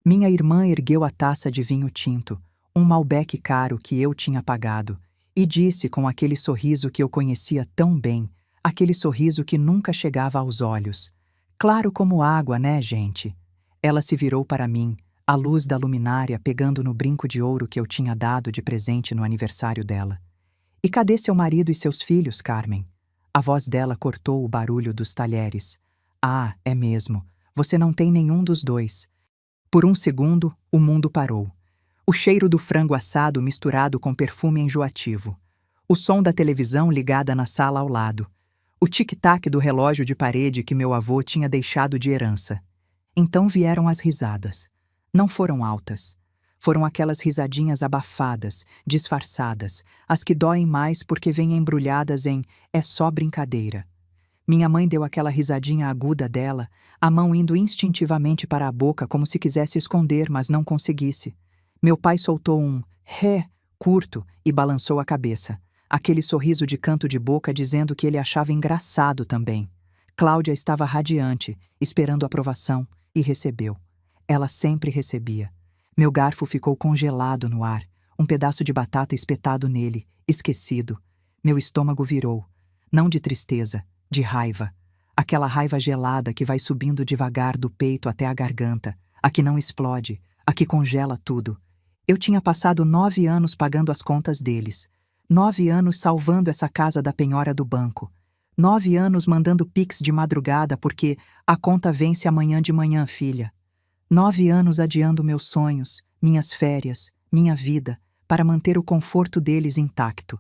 Minha irmã ergueu a taça de vinho tinto, um Malbec caro que eu tinha pagado, e disse com aquele sorriso que eu conhecia tão bem, aquele sorriso que nunca chegava aos olhos: "Claro como água, né, gente?" Ela se virou para mim, a luz da luminária pegando no brinco de ouro que eu tinha dado de presente no aniversário dela. "E cadê seu marido e seus filhos, Carmen?" A voz dela cortou o barulho dos talheres. "Ah, é mesmo. Você não tem nenhum dos dois." Por um segundo, o mundo parou. O cheiro do frango assado misturado com perfume enjoativo. O som da televisão ligada na sala ao lado. O tic-tac do relógio de parede que meu avô tinha deixado de herança. Então vieram as risadas. Não foram altas. Foram aquelas risadinhas abafadas, disfarçadas, as que doem mais porque vêm embrulhadas em "é só brincadeira". Minha mãe deu aquela risadinha aguda dela, a mão indo instintivamente para a boca como se quisesse esconder, mas não conseguisse. Meu pai soltou um "ré" curto e balançou a cabeça. Aquele sorriso de canto de boca dizendo que ele achava engraçado também. Cláudia estava radiante, esperando aprovação, e recebeu. Ela sempre recebia. Meu garfo ficou congelado no ar, um pedaço de batata espetado nele, esquecido. Meu estômago virou, não de tristeza, de raiva. Aquela raiva gelada que vai subindo devagar do peito até a garganta, a que não explode, a que congela tudo. Eu tinha passado 9 anos pagando as contas deles. 9 anos salvando essa casa da penhora do banco. 9 anos mandando pix de madrugada porque a conta vence amanhã de manhã, filha. 9 anos adiando meus sonhos, minhas férias, minha vida, para manter o conforto deles intacto.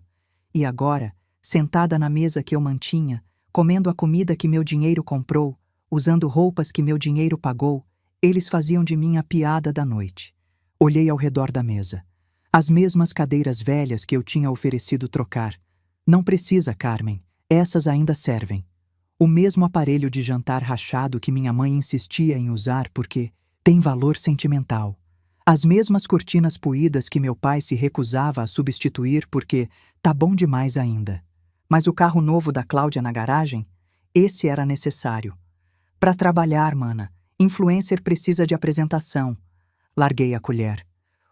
E agora, sentada na mesa que eu mantinha, comendo a comida que meu dinheiro comprou, usando roupas que meu dinheiro pagou, eles faziam de mim a piada da noite. Olhei ao redor da mesa. As mesmas cadeiras velhas que eu tinha oferecido trocar. "Não precisa, Carmen, essas ainda servem." O mesmo aparelho de jantar rachado que minha mãe insistia em usar porque tem valor sentimental. As mesmas cortinas puídas que meu pai se recusava a substituir porque tá bom demais ainda. Mas o carro novo da Cláudia na garagem? Esse era necessário. Para trabalhar, mana, influencer precisa de apresentação. Larguei a colher.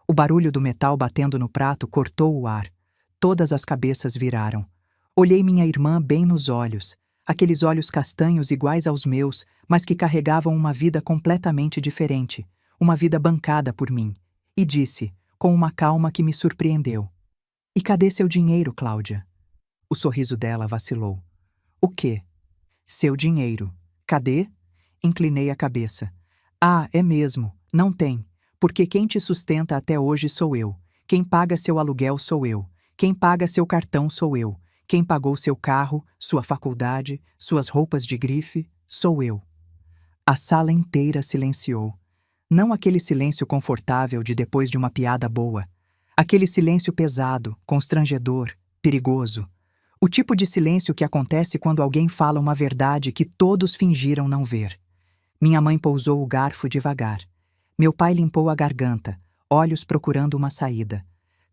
O barulho do metal batendo no prato cortou o ar. Todas as cabeças viraram. Olhei minha irmã bem nos olhos. Aqueles olhos castanhos iguais aos meus, mas que carregavam uma vida completamente diferente, uma vida bancada por mim, e disse, com uma calma que me surpreendeu: "E cadê seu dinheiro, Cláudia?" O sorriso dela vacilou. "O quê?" "Seu dinheiro. Cadê?" Inclinei a cabeça. "Ah, é mesmo, não tem, porque quem te sustenta até hoje sou eu. Quem paga seu aluguel sou eu. Quem paga seu cartão sou eu. Quem pagou seu carro, sua faculdade, suas roupas de grife, sou eu." A sala inteira silenciou. Não aquele silêncio confortável de depois de uma piada boa. Aquele silêncio pesado, constrangedor, perigoso. O tipo de silêncio que acontece quando alguém fala uma verdade que todos fingiram não ver. Minha mãe pousou o garfo devagar. Meu pai limpou a garganta, olhos procurando uma saída.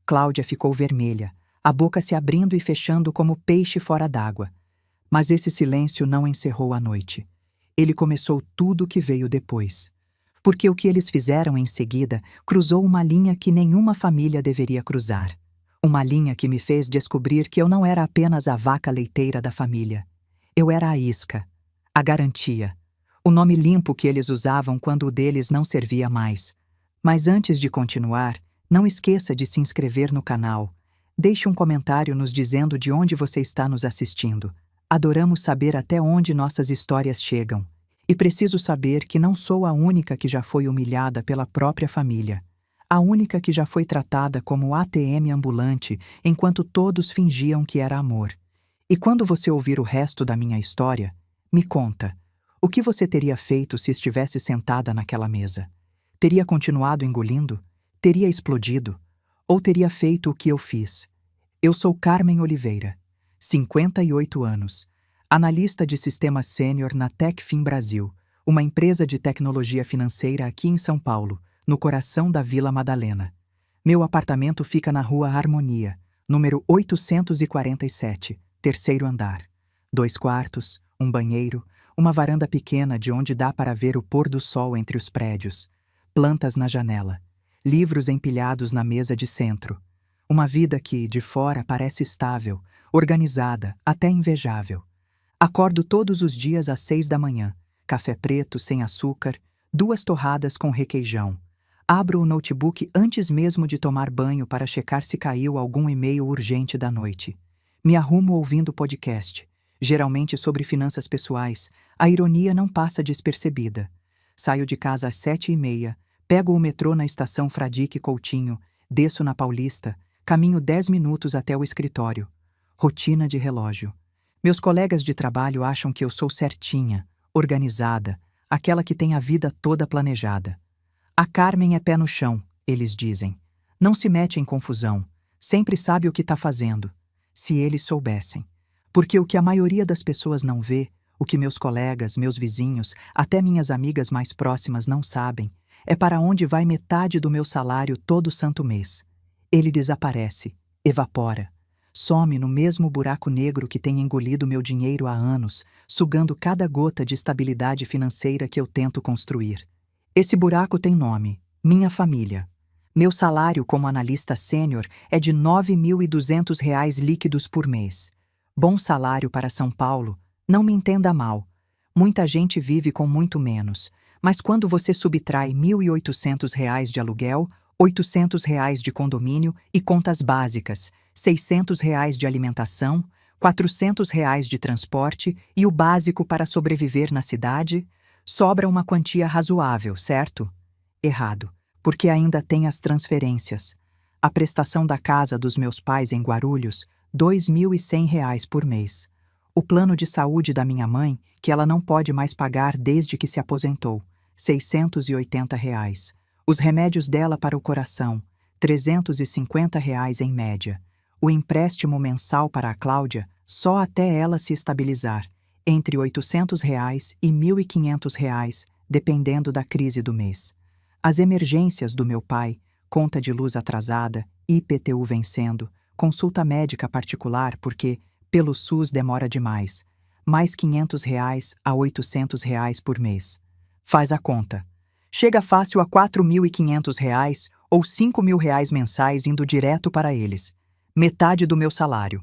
Cláudia ficou vermelha, a boca se abrindo e fechando como peixe fora d'água. Mas esse silêncio não encerrou a noite. Ele começou tudo o que veio depois. Porque o que eles fizeram em seguida cruzou uma linha que nenhuma família deveria cruzar. Uma linha que me fez descobrir que eu não era apenas a vaca leiteira da família. Eu era a isca, a garantia, o nome limpo que eles usavam quando o deles não servia mais. Mas antes de continuar, não esqueça de se inscrever no canal. Deixe um comentário nos dizendo de onde você está nos assistindo. Adoramos saber até onde nossas histórias chegam. E preciso saber que não sou a única que já foi humilhada pela própria família. A única que já foi tratada como ATM ambulante enquanto todos fingiam que era amor. E quando você ouvir o resto da minha história, me conta, o que você teria feito se estivesse sentada naquela mesa? Teria continuado engolindo? Teria explodido? Ou teria feito o que eu fiz? Eu sou Carmen Oliveira, 58 anos, analista de sistemas sênior na Techfin Brasil, uma empresa de tecnologia financeira aqui em São Paulo, no coração da Vila Madalena. Meu apartamento fica na Rua Harmonia, número 847, terceiro andar. 2 quartos, um banheiro, uma varanda pequena de onde dá para ver o pôr do sol entre os prédios. plantas na janela, livros empilhados na mesa de centro. Uma vida que, de fora, parece estável, organizada, até invejável. Acordo todos os dias às 6 da manhã, café preto sem açúcar, 2 torradas com requeijão. Abro o notebook antes mesmo de tomar banho para checar se caiu algum e-mail urgente da noite. Me arrumo ouvindo podcast, geralmente sobre finanças pessoais. A ironia não passa despercebida. Saio de casa às 7h30, pego o metrô na estação Fradique Coutinho, desço na Paulista, caminho 10 minutos até o escritório. Rotina de relógio. Meus colegas de trabalho acham que eu sou certinha, organizada, aquela que tem a vida toda planejada. A Carmen é pé no chão, eles dizem. Não se mete em confusão, sempre sabe o que está fazendo. Se eles soubessem. Porque o que a maioria das pessoas não vê, o que meus colegas, meus vizinhos, até minhas amigas mais próximas não sabem, é para onde vai metade do meu salário todo santo mês. Ele desaparece, evapora, some no mesmo buraco negro que tem engolido meu dinheiro há anos, sugando cada gota de estabilidade financeira que eu tento construir. Esse buraco tem nome: minha família. Meu salário como analista sênior é de R$ 9.200 líquidos por mês. Bom salário para São Paulo, não me entenda mal. Muita gente vive com muito menos, mas quando você subtrai R$ 1.800 de aluguel, R$ 800 de condomínio e contas básicas, R$ 600 de alimentação, R$ 400 de transporte e o básico para sobreviver na cidade, sobra uma quantia razoável, certo? Errado, porque ainda tem as transferências. A prestação da casa dos meus pais em Guarulhos, R$ 2.100 por mês. O plano de saúde da minha mãe, que ela não pode mais pagar desde que se aposentou, R$ 680. Os remédios dela para o coração, R$ 350 em média. O empréstimo mensal para a Cláudia, só até ela se estabilizar, entre R$ 800 e R$ 1.500, dependendo da crise do mês. As emergências do meu pai, conta de luz atrasada, IPTU vencendo, consulta médica particular porque, pelo SUS demora demais, mais R$ 500 a R$ 800 por mês. Faz a conta. Chega fácil a R$ 4.500 ou R$ 5.000 mensais indo direto para eles. Metade do meu salário.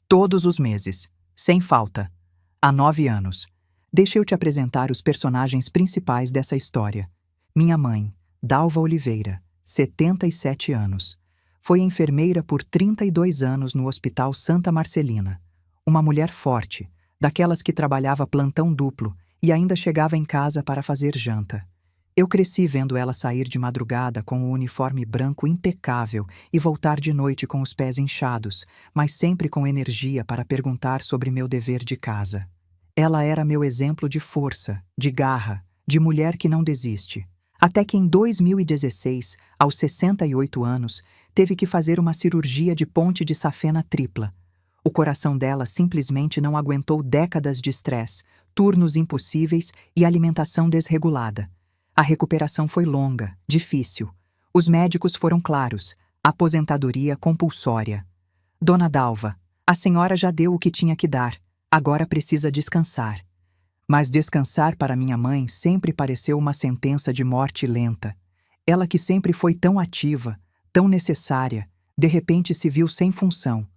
Todos os meses. Sem falta. Há 9 anos. Deixa eu te apresentar os personagens principais dessa história. Minha mãe, Dalva Oliveira, 77 anos. Foi enfermeira por 32 anos no Hospital Santa Marcelina. Uma mulher forte, daquelas que trabalhava plantão duplo e ainda chegava em casa para fazer janta. Eu cresci vendo ela sair de madrugada com o uniforme branco impecável e voltar de noite com os pés inchados, mas sempre com energia para perguntar sobre meu dever de casa. Ela era meu exemplo de força, de garra, de mulher que não desiste. Até que em 2016, aos 68 anos, teve que fazer uma cirurgia de ponte de safena tripla. O coração dela simplesmente não aguentou décadas de estresse, turnos impossíveis e alimentação desregulada. A recuperação foi longa, difícil. Os médicos foram claros: aposentadoria compulsória. Dona Dalva, a senhora já deu o que tinha que dar, agora precisa descansar. Mas descansar para minha mãe sempre pareceu uma sentença de morte lenta. Ela que sempre foi tão ativa, tão necessária, de repente se viu sem função.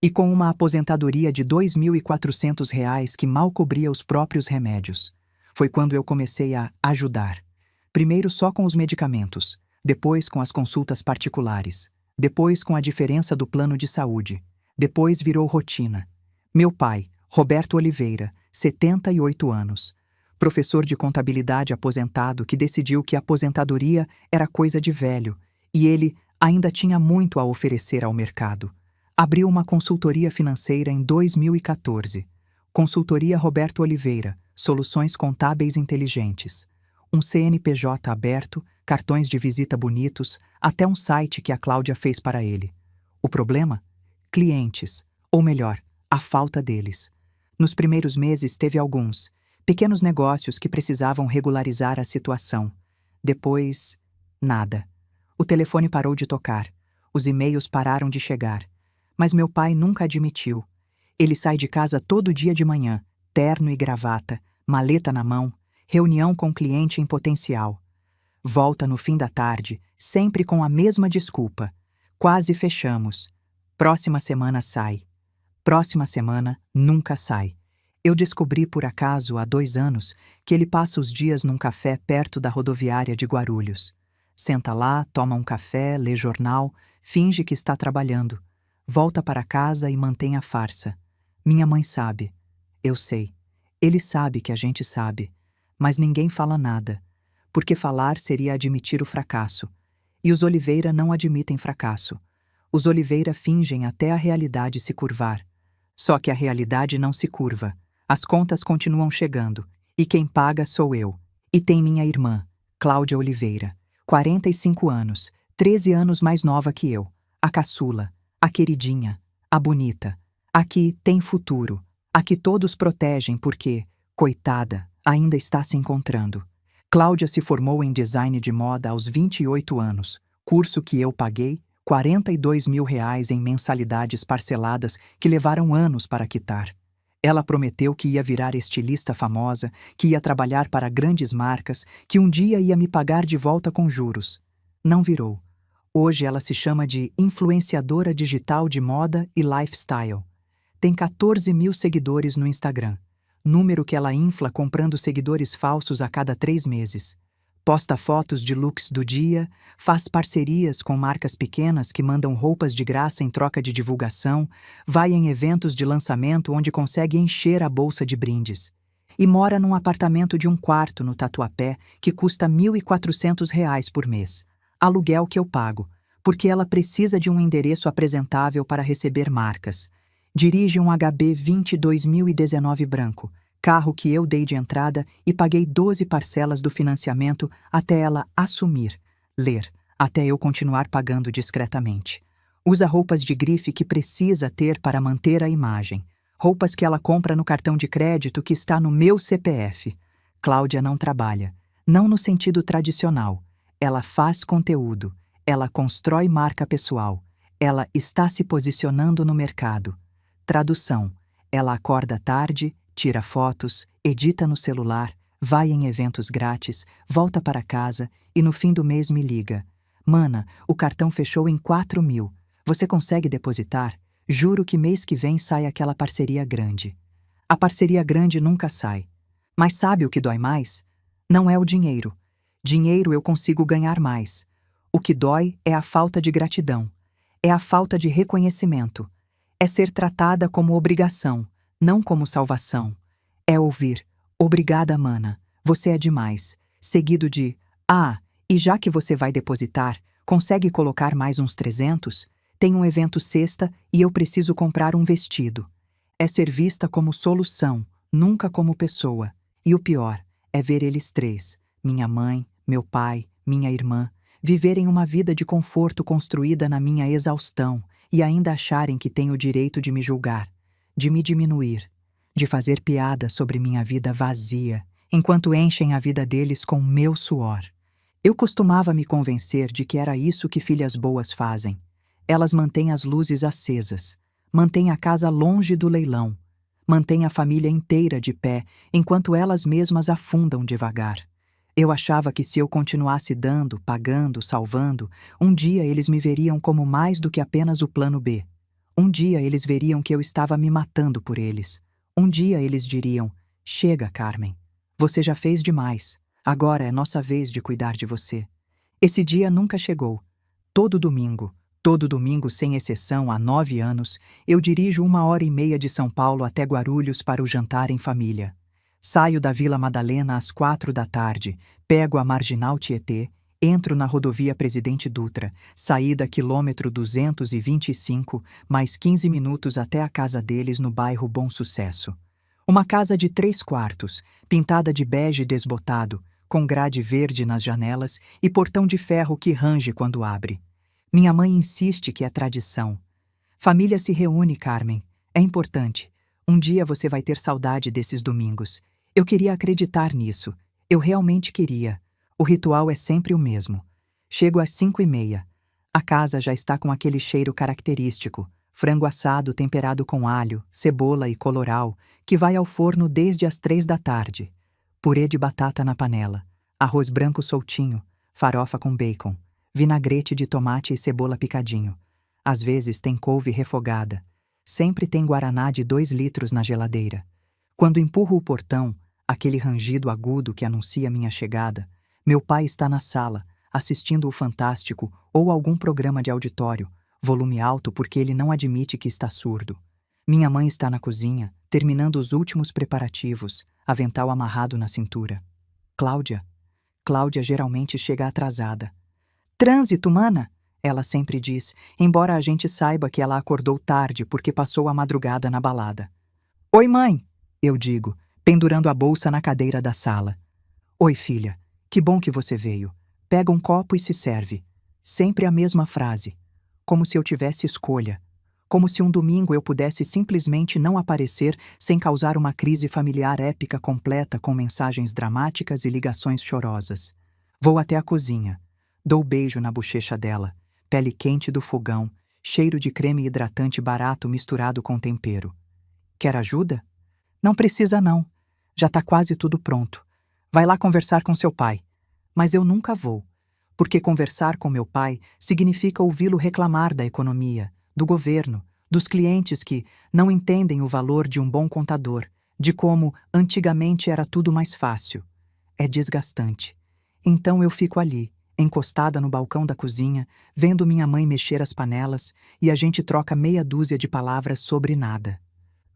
E com uma aposentadoria de R$ 2.400 que mal cobria os próprios remédios. Foi quando eu comecei a ajudar. Primeiro só com os medicamentos, depois com as consultas particulares, depois com a diferença do plano de saúde, depois virou rotina. Meu pai, Roberto Oliveira, 78 anos, professor de contabilidade aposentado que decidiu que a aposentadoria era coisa de velho e ele ainda tinha muito a oferecer ao mercado. Abriu uma consultoria financeira em 2014. Consultoria Roberto Oliveira, Soluções Contábeis Inteligentes. Um CNPJ aberto, cartões de visita bonitos, até um site que a Cláudia fez para ele. O problema? Clientes, ou melhor, a falta deles. Nos primeiros meses teve alguns, pequenos negócios que precisavam regularizar a situação. Depois, nada. O telefone parou de tocar, os e-mails pararam de chegar. Mas meu pai nunca admitiu. Ele sai de casa todo dia de manhã, terno e gravata, maleta na mão, reunião com cliente em potencial. Volta no fim da tarde, sempre com a mesma desculpa. Quase fechamos. Próxima semana sai. Próxima semana nunca sai. Eu descobri por acaso, há 2 anos, que ele passa os dias num café perto da rodoviária de Guarulhos. Senta lá, toma um café, lê jornal, finge que está trabalhando. Volta para casa e mantém a farsa. Minha mãe sabe. Eu sei. Ele sabe que a gente sabe. Mas ninguém fala nada. Porque falar seria admitir o fracasso. E os Oliveira não admitem fracasso. Os Oliveira fingem até a realidade se curvar. Só que a realidade não se curva. As contas continuam chegando. E quem paga sou eu. E tem minha irmã, Cláudia Oliveira, 45 anos, 13 anos mais nova que eu. A caçula, a queridinha, a bonita. Aqui tem futuro. Aqui todos protegem porque, coitada, ainda está se encontrando. Cláudia se formou em design de moda aos 28 anos, curso que eu paguei R$ 42 mil em mensalidades parceladas que levaram anos para quitar. Ela prometeu que ia virar estilista famosa, que ia trabalhar para grandes marcas, que um dia ia me pagar de volta com juros. Não virou. Hoje ela se chama de influenciadora digital de moda e lifestyle. Tem 14 mil seguidores no Instagram, número que ela infla comprando seguidores falsos a cada 3 meses. Posta fotos de looks do dia, faz parcerias com marcas pequenas que mandam roupas de graça em troca de divulgação, vai em eventos de lançamento onde consegue encher a bolsa de brindes. E mora num apartamento de 1 quarto no Tatuapé que custa R$ 1.400 por mês. Aluguel que eu pago, porque ela precisa de um endereço apresentável para receber marcas. Dirige um HB 2019 branco, carro que eu dei de entrada e paguei 12 parcelas do financiamento até ela assumir, ler, até eu continuar pagando discretamente. Usa roupas de grife que precisa ter para manter a imagem. Roupas que ela compra no cartão de crédito que está no meu CPF. Cláudia não trabalha, não no sentido tradicional. Ela faz conteúdo, ela constrói marca pessoal, ela está se posicionando no mercado. Tradução: ela acorda tarde, tira fotos, edita no celular, vai em eventos grátis, volta para casa e no fim do mês me liga. Mana, o cartão fechou em 4 mil. Você consegue depositar? Juro que mês que vem sai aquela parceria grande. A parceria grande nunca sai. Mas sabe o que dói mais? Não é o dinheiro. Dinheiro eu consigo ganhar mais. O que dói é a falta de gratidão. É a falta de reconhecimento. É ser tratada como obrigação, não como salvação. É ouvir, obrigada, mana, você é demais. Seguido de, e já que você vai depositar, consegue colocar mais uns 300? Tem um evento sexta e eu preciso comprar um vestido. É ser vista como solução, nunca como pessoa. E o pior é ver eles três, minha mãe, meu pai, minha irmã, viverem uma vida de conforto construída na minha exaustão e ainda acharem que têm o direito de me julgar, de me diminuir, de fazer piada sobre minha vida vazia, enquanto enchem a vida deles com meu suor. Eu costumava me convencer de que era isso que filhas boas fazem. Elas mantêm as luzes acesas, mantêm a casa longe do leilão, mantêm a família inteira de pé, enquanto elas mesmas afundam devagar. Eu achava que se eu continuasse dando, pagando, salvando, um dia eles me veriam como mais do que apenas o plano B. Um dia eles veriam que eu estava me matando por eles. Um dia eles diriam, chega, Carmen, você já fez demais, agora é nossa vez de cuidar de você. Esse dia nunca chegou. Todo domingo sem exceção há 9 anos, eu dirijo 1h30 de São Paulo até Guarulhos para o jantar em família. Saio da Vila Madalena às 4 da tarde, pego a Marginal Tietê, entro na rodovia Presidente Dutra, saída quilômetro 225, mais 15 minutos até a casa deles no bairro Bom Sucesso. Uma casa de 3 quartos, pintada de bege desbotado, com grade verde nas janelas e portão de ferro que range quando abre. Minha mãe insiste que é tradição. Família se reúne, Carmen. É importante. Um dia você vai ter saudade desses domingos. Eu queria acreditar nisso. Eu realmente queria. O ritual é sempre o mesmo. Chego às 5h30. A casa já está com aquele cheiro característico, frango assado temperado com alho, cebola e coloral, que vai ao forno desde as 3 da tarde. Purê de batata na panela, arroz branco soltinho, farofa com bacon, vinagrete de tomate e cebola picadinho. Às vezes tem couve refogada. Sempre tem guaraná de 2 litros na geladeira. Quando empurro o portão, aquele rangido agudo que anuncia minha chegada, meu pai está na sala, assistindo o Fantástico ou algum programa de auditório, volume alto porque ele não admite que está surdo. Minha mãe está na cozinha, terminando os últimos preparativos, avental amarrado na cintura. Cláudia geralmente chega atrasada. Trânsito, mana! Ela sempre diz, embora a gente saiba que ela acordou tarde porque passou a madrugada na balada. Oi, mãe! Eu digo, pendurando a bolsa na cadeira da sala. Oi, filha. Que bom que você veio. Pega um copo e se serve. Sempre a mesma frase. Como se eu tivesse escolha. Como se um domingo eu pudesse simplesmente não aparecer sem causar uma crise familiar épica completa com mensagens dramáticas e ligações chorosas. Vou até a cozinha. Dou beijo na bochecha dela. Pele quente do fogão, cheiro de creme hidratante barato misturado com tempero. Quer ajuda? Não precisa não. Já tá quase tudo pronto. Vai lá conversar com seu pai. Mas eu nunca vou, porque conversar com meu pai significa ouvi-lo reclamar da economia, do governo, dos clientes que não entendem o valor de um bom contador, de como antigamente era tudo mais fácil. É desgastante. Então eu fico ali, encostada no balcão da cozinha, vendo minha mãe mexer as panelas e a gente troca meia dúzia de palavras sobre nada.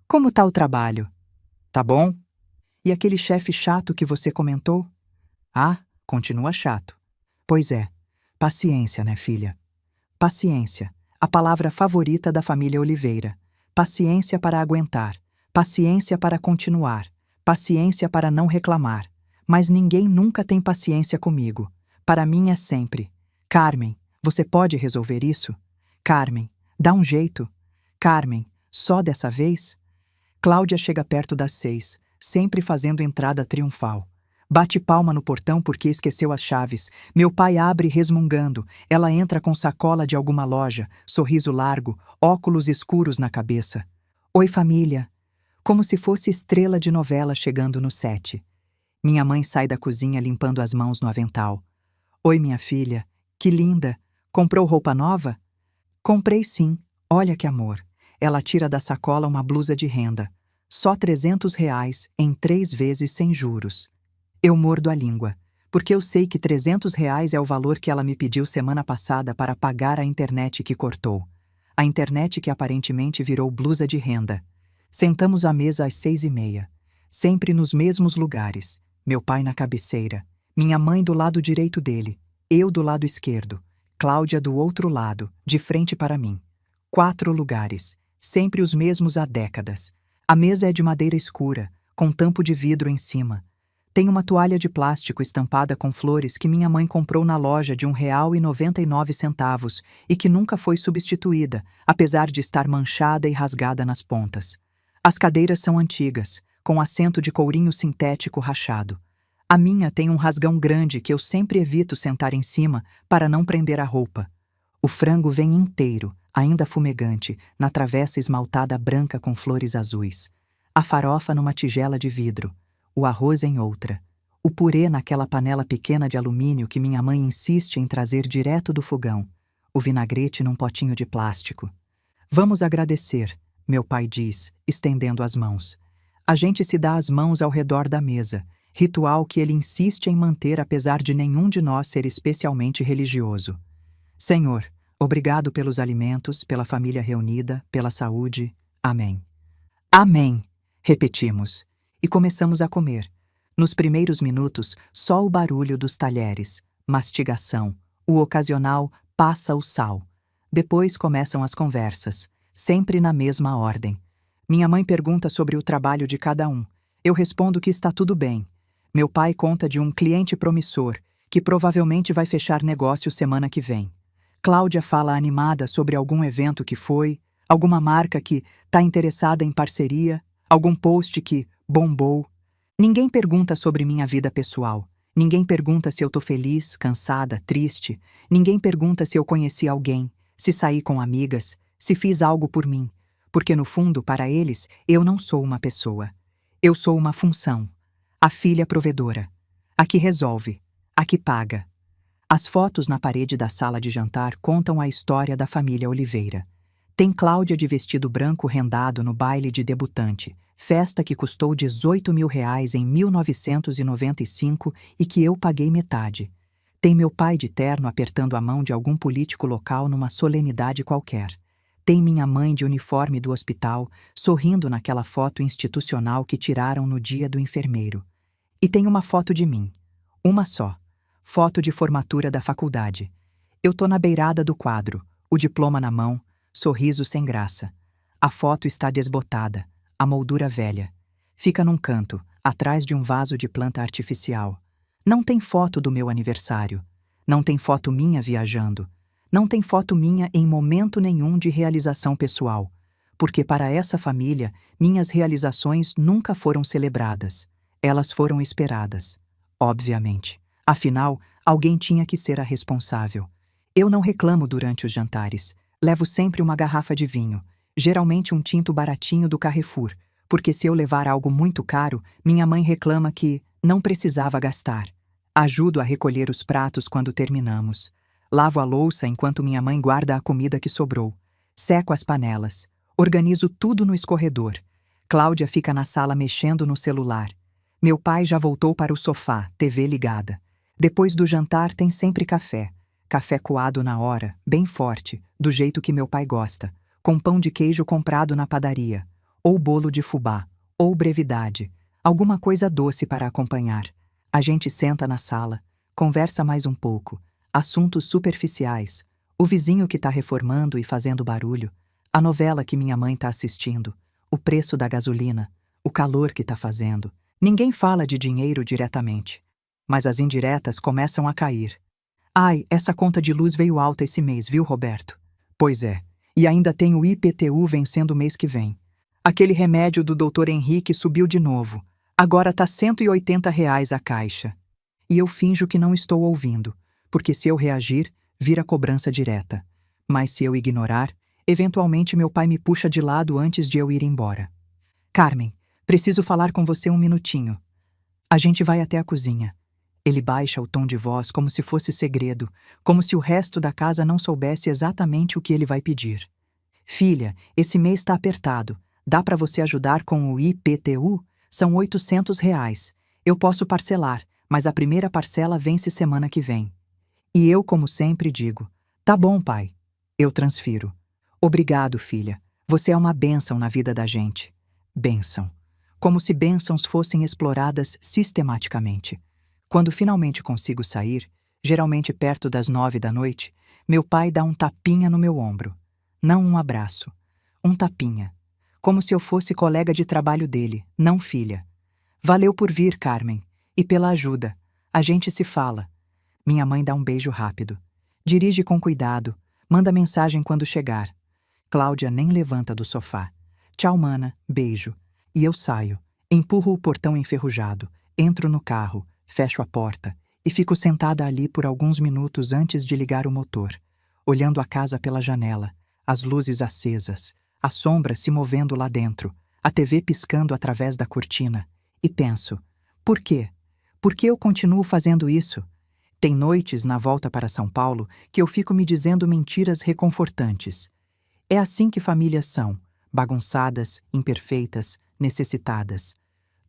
Como tá o trabalho? Tá bom? E aquele chefe chato que você comentou? Ah, continua chato. Pois é. Paciência, né, filha? Paciência, a palavra favorita da família Oliveira. Paciência para aguentar. Paciência para continuar. Paciência para não reclamar. Mas ninguém nunca tem paciência comigo. Para mim é sempre: Carmen, você pode resolver isso? Carmen, dá um jeito. Carmen, só dessa vez? Cláudia chega perto das 6, sempre fazendo entrada triunfal. Bate palma no portão porque esqueceu as chaves. Meu pai abre resmungando. Ela entra com sacola de alguma loja, sorriso largo, óculos escuros na cabeça. Oi, família. Como se fosse estrela de novela chegando no set. Minha mãe sai da cozinha limpando as mãos no avental. Oi, minha filha. Que linda. Comprou roupa nova? Comprei sim. Olha que amor. Ela tira da sacola uma blusa de renda. Só R$ 300 em 3 vezes sem juros. Eu mordo a língua, porque eu sei que R$ 300 é o valor que ela me pediu semana passada para pagar a internet que cortou. A internet que aparentemente virou blusa de renda. Sentamos à mesa às 6h30. Sempre nos mesmos lugares. Meu pai na cabeceira. Minha mãe do lado direito dele. Eu do lado esquerdo. Cláudia do outro lado, de frente para mim. 4 lugares. Sempre os mesmos há décadas. A mesa é de madeira escura, com tampo de vidro em cima. Tem uma toalha de plástico estampada com flores que minha mãe comprou na loja de R$ 1,99 e que nunca foi substituída, apesar de estar manchada e rasgada nas pontas. As cadeiras são antigas, com assento de courinho sintético rachado. A minha tem um rasgão grande que eu sempre evito sentar em cima para não prender a roupa. O frango vem inteiro, ainda fumegante, na travessa esmaltada branca com flores azuis. A farofa numa tigela de vidro. O arroz em outra. O purê naquela panela pequena de alumínio que minha mãe insiste em trazer direto do fogão. O vinagrete num potinho de plástico. Vamos agradecer, meu pai diz, estendendo as mãos. A gente se dá as mãos ao redor da mesa, ritual que ele insiste em manter apesar de nenhum de nós ser especialmente religioso. Senhor, obrigado pelos alimentos, pela família reunida, pela saúde. Amém. Amém, repetimos. E começamos a comer. Nos primeiros minutos, só o barulho dos talheres, mastigação, o ocasional passa o sal. Depois começam as conversas, sempre na mesma ordem. Minha mãe pergunta sobre o trabalho de cada um. Eu respondo que está tudo bem. Meu pai conta de um cliente promissor, que provavelmente vai fechar negócio semana que vem. Cláudia fala animada sobre algum evento que foi, alguma marca que está interessada em parceria, algum post que bombou. Ninguém pergunta sobre minha vida pessoal. Ninguém pergunta se eu tô feliz, cansada, triste. Ninguém pergunta se eu conheci alguém, se saí com amigas, se fiz algo por mim. Porque no fundo, para eles, eu não sou uma pessoa. Eu sou uma função. A filha provedora. A que resolve. A que paga. As fotos na parede da sala de jantar contam a história da família Oliveira. Tem Cláudia de vestido branco rendado no baile de debutante, festa que custou R$ 18.000 em 1995 e que eu paguei metade. Tem meu pai de terno apertando a mão de algum político local numa solenidade qualquer. Tem minha mãe de uniforme do hospital, sorrindo naquela foto institucional que tiraram no dia do enfermeiro. E tem uma foto de mim. Uma só. Foto de formatura da faculdade. Eu tô na beirada do quadro, o diploma na mão, sorriso sem graça. A foto está desbotada, a moldura velha. Fica num canto, atrás de um vaso de planta artificial. Não tem foto do meu aniversário. Não tem foto minha viajando. Não tem foto minha em momento nenhum de realização pessoal. Porque para essa família, minhas realizações nunca foram celebradas. Elas foram esperadas. Obviamente. Afinal, alguém tinha que ser a responsável. Eu não reclamo durante os jantares. Levo sempre uma garrafa de vinho, geralmente um tinto baratinho do Carrefour, porque se eu levar algo muito caro, minha mãe reclama que não precisava gastar. Ajudo a recolher os pratos quando terminamos. Lavo a louça enquanto minha mãe guarda a comida que sobrou. Seco as panelas. Organizo tudo no escorredor. Cláudia fica na sala mexendo no celular. Meu pai já voltou para o sofá, TV ligada. Depois do jantar tem sempre café. Café coado na hora, bem forte, do jeito que meu pai gosta, com pão de queijo comprado na padaria, ou bolo de fubá, ou brevidade, alguma coisa doce para acompanhar. A gente senta na sala, conversa mais um pouco, assuntos superficiais, o vizinho que está reformando e fazendo barulho, a novela que minha mãe está assistindo, o preço da gasolina, o calor que está fazendo. Ninguém fala de dinheiro diretamente, mas as indiretas começam a cair. Ai, essa conta de luz veio alta esse mês, viu, Roberto? Pois é, e ainda tem o IPTU vencendo o mês que vem. Aquele remédio do Dr. Henrique subiu de novo. Agora tá R$ 180 a caixa. E eu finjo que não estou ouvindo, porque se eu reagir, vira cobrança direta. Mas se eu ignorar, eventualmente meu pai me puxa de lado antes de eu ir embora. Carmen, preciso falar com você um minutinho. A gente vai até a cozinha. Ele baixa o tom de voz como se fosse segredo, como se o resto da casa não soubesse exatamente o que ele vai pedir. Filha, esse mês está apertado. Dá para você ajudar com o IPTU? São R$ 800. Eu posso parcelar, mas a primeira parcela vence semana que vem. E eu, como sempre, digo: tá bom, pai. Eu transfiro. Obrigado, filha. Você é uma bênção na vida da gente. Bênção. Como se bênçãos fossem exploradas sistematicamente. Quando finalmente consigo sair, geralmente perto das 9 da noite, meu pai dá um tapinha no meu ombro. Não um abraço. Um tapinha. Como se eu fosse colega de trabalho dele, não filha. Valeu por vir, Carmen. E pela ajuda. A gente se fala. Minha mãe dá um beijo rápido. Dirige com cuidado. Manda mensagem quando chegar. Cláudia nem levanta do sofá. Tchau, mana. Beijo. E eu saio. Empurro o portão enferrujado. Entro no carro. Fecho a porta e fico sentada ali por alguns minutos antes de ligar o motor, olhando a casa pela janela, as luzes acesas, as sombras se movendo lá dentro, a TV piscando através da cortina, e penso: por quê? Por que eu continuo fazendo isso? Tem noites na volta para São Paulo que eu fico me dizendo mentiras reconfortantes. É assim que famílias são, bagunçadas, imperfeitas, necessitadas.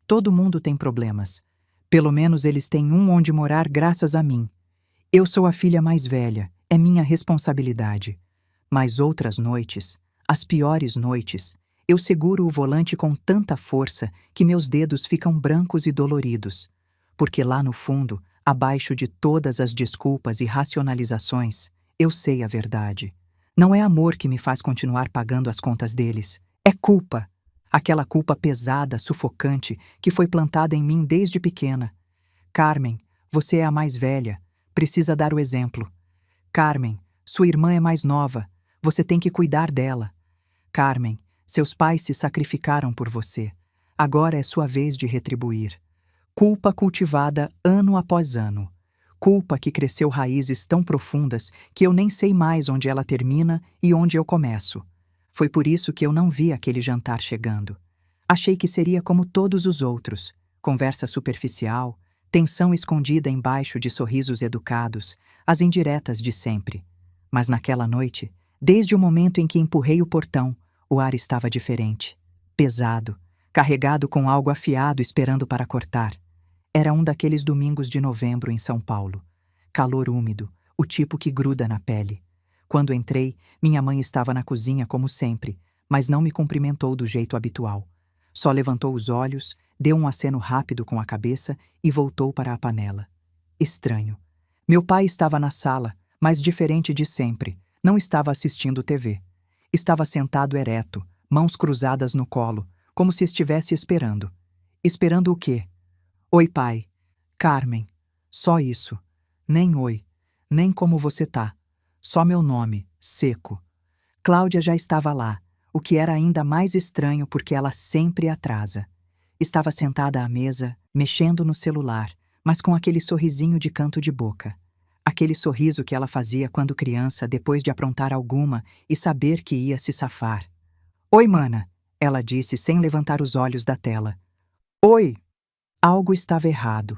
Todo mundo tem problemas. Pelo menos eles têm um onde morar graças a mim. Eu sou a filha mais velha, é minha responsabilidade. Mas outras noites, as piores noites, eu seguro o volante com tanta força que meus dedos ficam brancos e doloridos. Porque lá no fundo, abaixo de todas as desculpas e racionalizações, eu sei a verdade. Não é amor que me faz continuar pagando as contas deles. É culpa. Aquela culpa pesada, sufocante, que foi plantada em mim desde pequena. Carmen, você é a mais velha. Precisa dar o exemplo. Carmen, sua irmã é mais nova. Você tem que cuidar dela. Carmen, seus pais se sacrificaram por você. Agora é sua vez de retribuir. Culpa cultivada ano após ano. Culpa que cresceu raízes tão profundas que eu nem sei mais onde ela termina e onde eu começo. Foi por isso que eu não vi aquele jantar chegando. Achei que seria como todos os outros. Conversa superficial, tensão escondida embaixo de sorrisos educados, as indiretas de sempre. Mas naquela noite, desde o momento em que empurrei o portão, o ar estava diferente, pesado, carregado com algo afiado esperando para cortar. Era um daqueles domingos de novembro em São Paulo. Calor úmido, o tipo que gruda na pele. Quando entrei, minha mãe estava na cozinha como sempre, mas não me cumprimentou do jeito habitual. Só levantou os olhos, deu um aceno rápido com a cabeça e voltou para a panela. Estranho. Meu pai estava na sala, mas diferente de sempre, não estava assistindo TV. Estava sentado ereto, mãos cruzadas no colo, como se estivesse esperando. Esperando o quê? Oi, pai. Carmen. Só isso. Nem oi. Nem como você tá. Só meu nome, seco. Cláudia já estava lá, o que era ainda mais estranho porque ela sempre atrasa. Estava sentada à mesa, mexendo no celular, mas com aquele sorrisinho de canto de boca. Aquele sorriso que ela fazia quando criança depois de aprontar alguma e saber que ia se safar. Oi, mana, ela disse sem levantar os olhos da tela. Oi! Algo estava errado.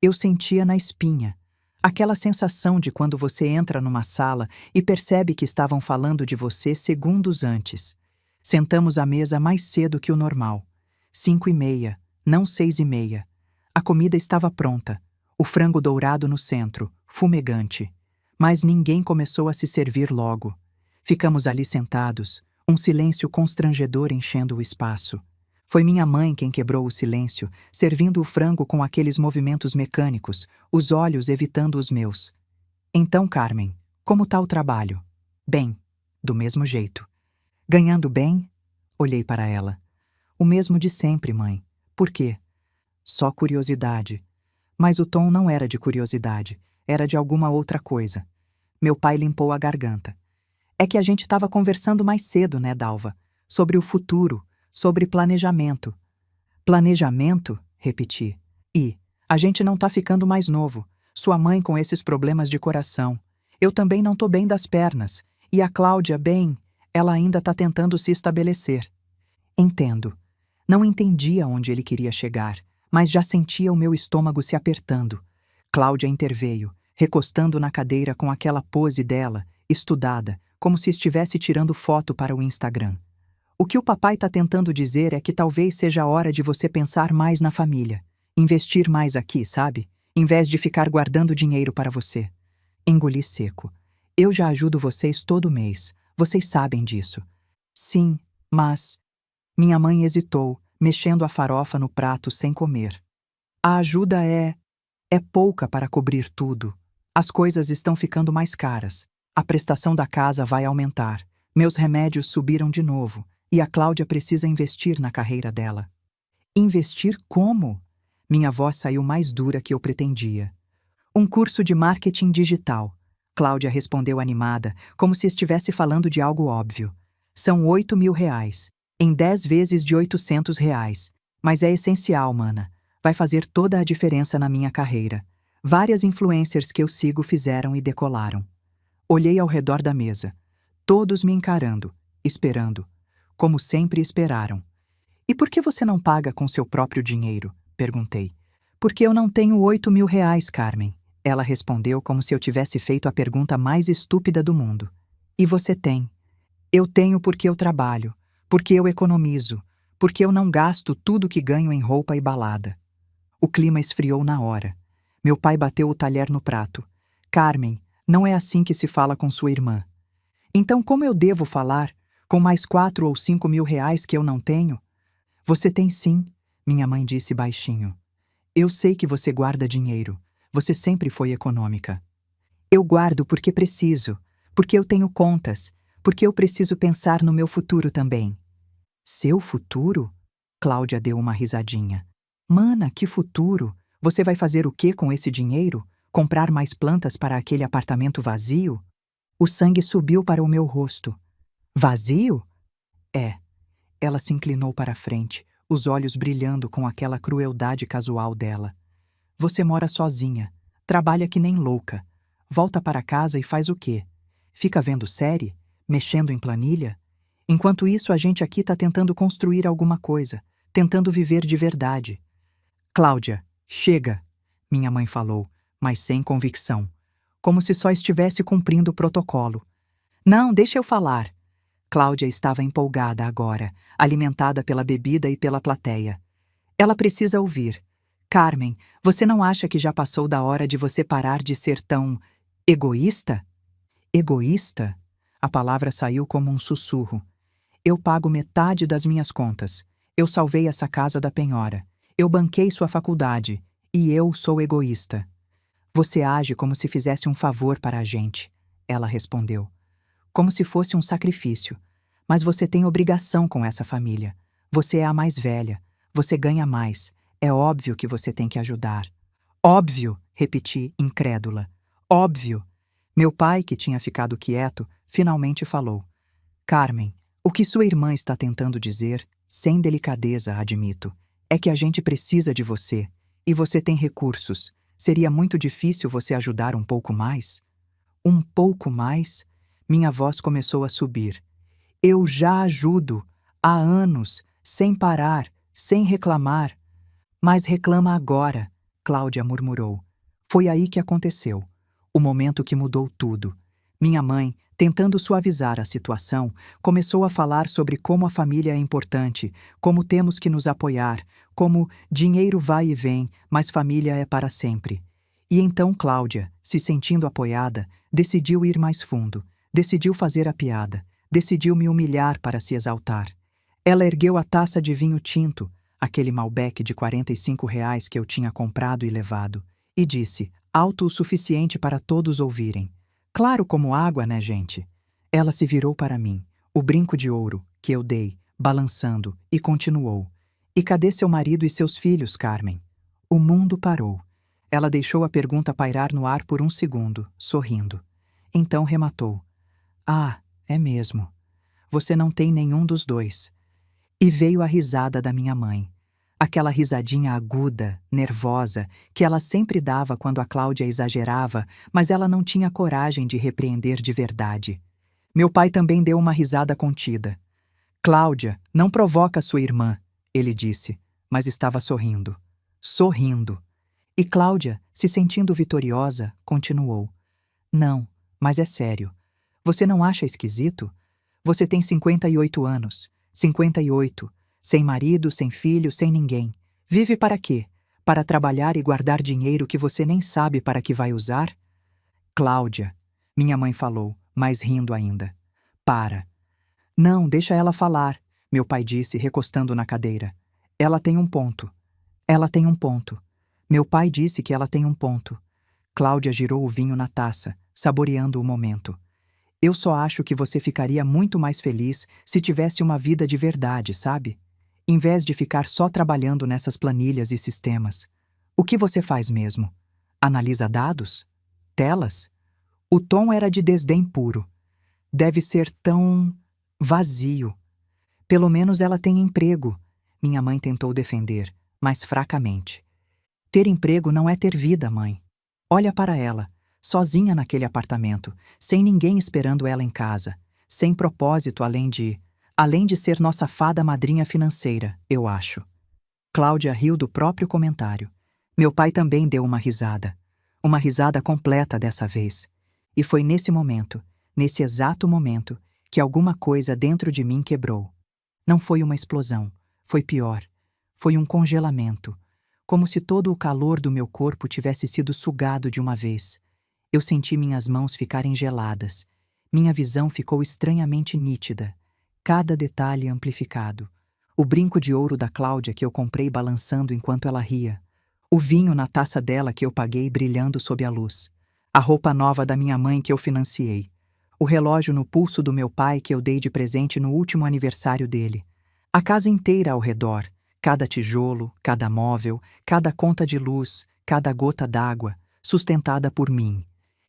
Eu sentia na espinha. Aquela sensação de quando você entra numa sala e percebe que estavam falando de você segundos antes. Sentamos à mesa mais cedo que o normal. 5:30, não 6:30. A comida estava pronta. O frango dourado no centro, fumegante. Mas ninguém começou a se servir logo. Ficamos ali sentados, um silêncio constrangedor enchendo o espaço. Foi minha mãe quem quebrou o silêncio, servindo o frango com aqueles movimentos mecânicos, os olhos evitando os meus. Então, Carmen, como tá o trabalho? Bem, do mesmo jeito. Ganhando bem? Olhei para ela. O mesmo de sempre, mãe. Por quê? Só curiosidade. Mas o tom não era de curiosidade, era de alguma outra coisa. Meu pai limpou a garganta. É que a gente estava conversando mais cedo, né, Dalva? Sobre o futuro, sobre planejamento. Planejamento? Repeti. E a gente não tá ficando mais novo. Sua mãe com esses problemas de coração. Eu também não tô bem das pernas. E a Cláudia, bem, ela ainda tá tentando se estabelecer. Entendo. Não entendia onde ele queria chegar, mas já sentia o meu estômago se apertando. Cláudia interveio, recostando na cadeira com aquela pose dela, estudada, como se estivesse tirando foto para o Instagram. O que o papai está tentando dizer é que talvez seja a hora de você pensar mais na família. Investir mais aqui, sabe? Em vez de ficar guardando dinheiro para você. Engoli seco. Eu já ajudo vocês todo mês. Vocês sabem disso. Sim, mas... Minha mãe hesitou, mexendo a farofa no prato sem comer. A ajuda é pouca para cobrir tudo. As coisas estão ficando mais caras. A prestação da casa vai aumentar. Meus remédios subiram de novo. E a Cláudia precisa investir na carreira dela. Investir como? Minha voz saiu mais dura que eu pretendia. Um curso de marketing digital. Cláudia respondeu animada, como se estivesse falando de algo óbvio. São R$ 8.000, em 10 vezes de R$ 800. Mas é essencial, mana. Vai fazer toda a diferença na minha carreira. Várias influencers que eu sigo fizeram e decolaram. Olhei ao redor da mesa. Todos me encarando, esperando. Como sempre esperaram. E por que você não paga com seu próprio dinheiro? Perguntei. Porque eu não tenho R$ 8.000, Carmen. Ela respondeu como se eu tivesse feito a pergunta mais estúpida do mundo. E você tem? Eu tenho porque eu trabalho, porque eu economizo, porque eu não gasto tudo que ganho em roupa e balada. O clima esfriou na hora. Meu pai bateu o talher no prato. Carmen, não é assim que se fala com sua irmã. Então como eu devo falar? Com mais R$ 4 ou R$ 5.000 que eu não tenho? Você tem sim, minha mãe disse baixinho. Eu sei que você guarda dinheiro. Você sempre foi econômica. Eu guardo porque preciso, porque eu tenho contas, porque eu preciso pensar no meu futuro também. Seu futuro? Cláudia deu uma risadinha. Mana, que futuro? Você vai fazer o quê com esse dinheiro? Comprar mais plantas para aquele apartamento vazio? O sangue subiu para o meu rosto. Vazio? É. Ela se inclinou para a frente, os olhos brilhando com aquela crueldade casual dela. Você mora sozinha, trabalha que nem louca. Volta para casa e faz o quê? Fica vendo série? Mexendo em planilha? Enquanto isso, a gente aqui está tentando construir alguma coisa, tentando viver de verdade. Cláudia, chega! minha mãe falou, mas sem convicção, como se só estivesse cumprindo o protocolo. Não, deixa eu falar. Cláudia estava empolgada agora, alimentada pela bebida e pela plateia. Ela precisa ouvir. Carmen, você não acha que já passou da hora de você parar de ser tão egoísta? Egoísta? A palavra saiu como um sussurro. Eu pago metade das minhas contas. Eu salvei essa casa da penhora. Eu banquei sua faculdade. E eu sou egoísta. Você age como se fizesse um favor para a gente, ela respondeu. Como se fosse um sacrifício. Mas você tem obrigação com essa família. Você é a mais velha. Você ganha mais. É óbvio que você tem que ajudar. Óbvio, repeti, incrédula. Óbvio. Meu pai, que tinha ficado quieto, finalmente falou. Carmen, o que sua irmã está tentando dizer, sem delicadeza, admito, é que a gente precisa de você. E você tem recursos. Seria muito difícil você ajudar um pouco mais? Um pouco mais? Minha voz começou a subir. Eu já ajudo, há anos, sem parar, sem reclamar. Mas reclama agora, Cláudia murmurou. Foi aí que aconteceu. O momento que mudou tudo. Minha mãe, tentando suavizar a situação, começou a falar sobre como a família é importante, como temos que nos apoiar, como dinheiro vai e vem, mas família é para sempre. E então Cláudia, se sentindo apoiada, decidiu ir mais fundo, decidiu fazer a piada, decidiu me humilhar para se exaltar. Ela ergueu a taça de vinho tinto, aquele Malbec de R$ 45 que eu tinha comprado e levado, e disse, alto o suficiente para todos ouvirem. Claro como água, né, gente? Ela se virou para mim, o brinco de ouro, que eu dei, balançando, e continuou. E cadê seu marido e seus filhos, Carmen? O mundo parou. Ela deixou a pergunta pairar no ar por um segundo, sorrindo. Então rematou. Ah, é mesmo. Você não tem nenhum dos dois. E veio a risada da minha mãe. Aquela risadinha aguda, nervosa, que ela sempre dava quando a Cláudia exagerava, mas ela não tinha coragem de repreender de verdade. Meu pai também deu uma risada contida. Cláudia, não provoca sua irmã, ele disse, mas estava sorrindo. Sorrindo. E Cláudia, se sentindo vitoriosa, continuou. Não, mas é sério. Você não acha esquisito? Você tem 58 anos. 58. Sem marido, sem filho, sem ninguém. Vive para quê? Para trabalhar e guardar dinheiro que você nem sabe para que vai usar? Cláudia, minha mãe falou, mas rindo ainda. Para. Não, deixa ela falar, meu pai disse, recostando na cadeira. Ela tem um ponto. Ela tem um ponto. Meu pai disse que ela tem um ponto. Cláudia girou o vinho na taça, saboreando o momento. Eu só acho que você ficaria muito mais feliz se tivesse uma vida de verdade, sabe? Em vez de ficar só trabalhando nessas planilhas e sistemas. O que você faz mesmo? Analisa dados? Telas? O tom era de desdém puro. Deve ser tão vazio. Pelo menos ela tem emprego. Minha mãe tentou defender, mas fracamente. Ter emprego não é ter vida, mãe. Olha para ela, sozinha naquele apartamento, sem ninguém esperando ela em casa, sem propósito além de ser nossa fada madrinha financeira, eu acho. Cláudia riu do próprio comentário. Meu pai também deu uma risada completa dessa vez. E foi nesse momento, nesse exato momento, que alguma coisa dentro de mim quebrou. Não foi uma explosão, foi pior. Foi um congelamento, como se todo o calor do meu corpo tivesse sido sugado de uma vez. Eu senti minhas mãos ficarem geladas. Minha visão ficou estranhamente nítida, cada detalhe amplificado. O brinco de ouro da Cláudia que eu comprei balançando enquanto ela ria. O vinho na taça dela que eu paguei brilhando sob a luz. A roupa nova da minha mãe que eu financiei. O relógio no pulso do meu pai que eu dei de presente no último aniversário dele. A casa inteira ao redor, cada tijolo, cada móvel, cada conta de luz, cada gota d'água, sustentada por mim.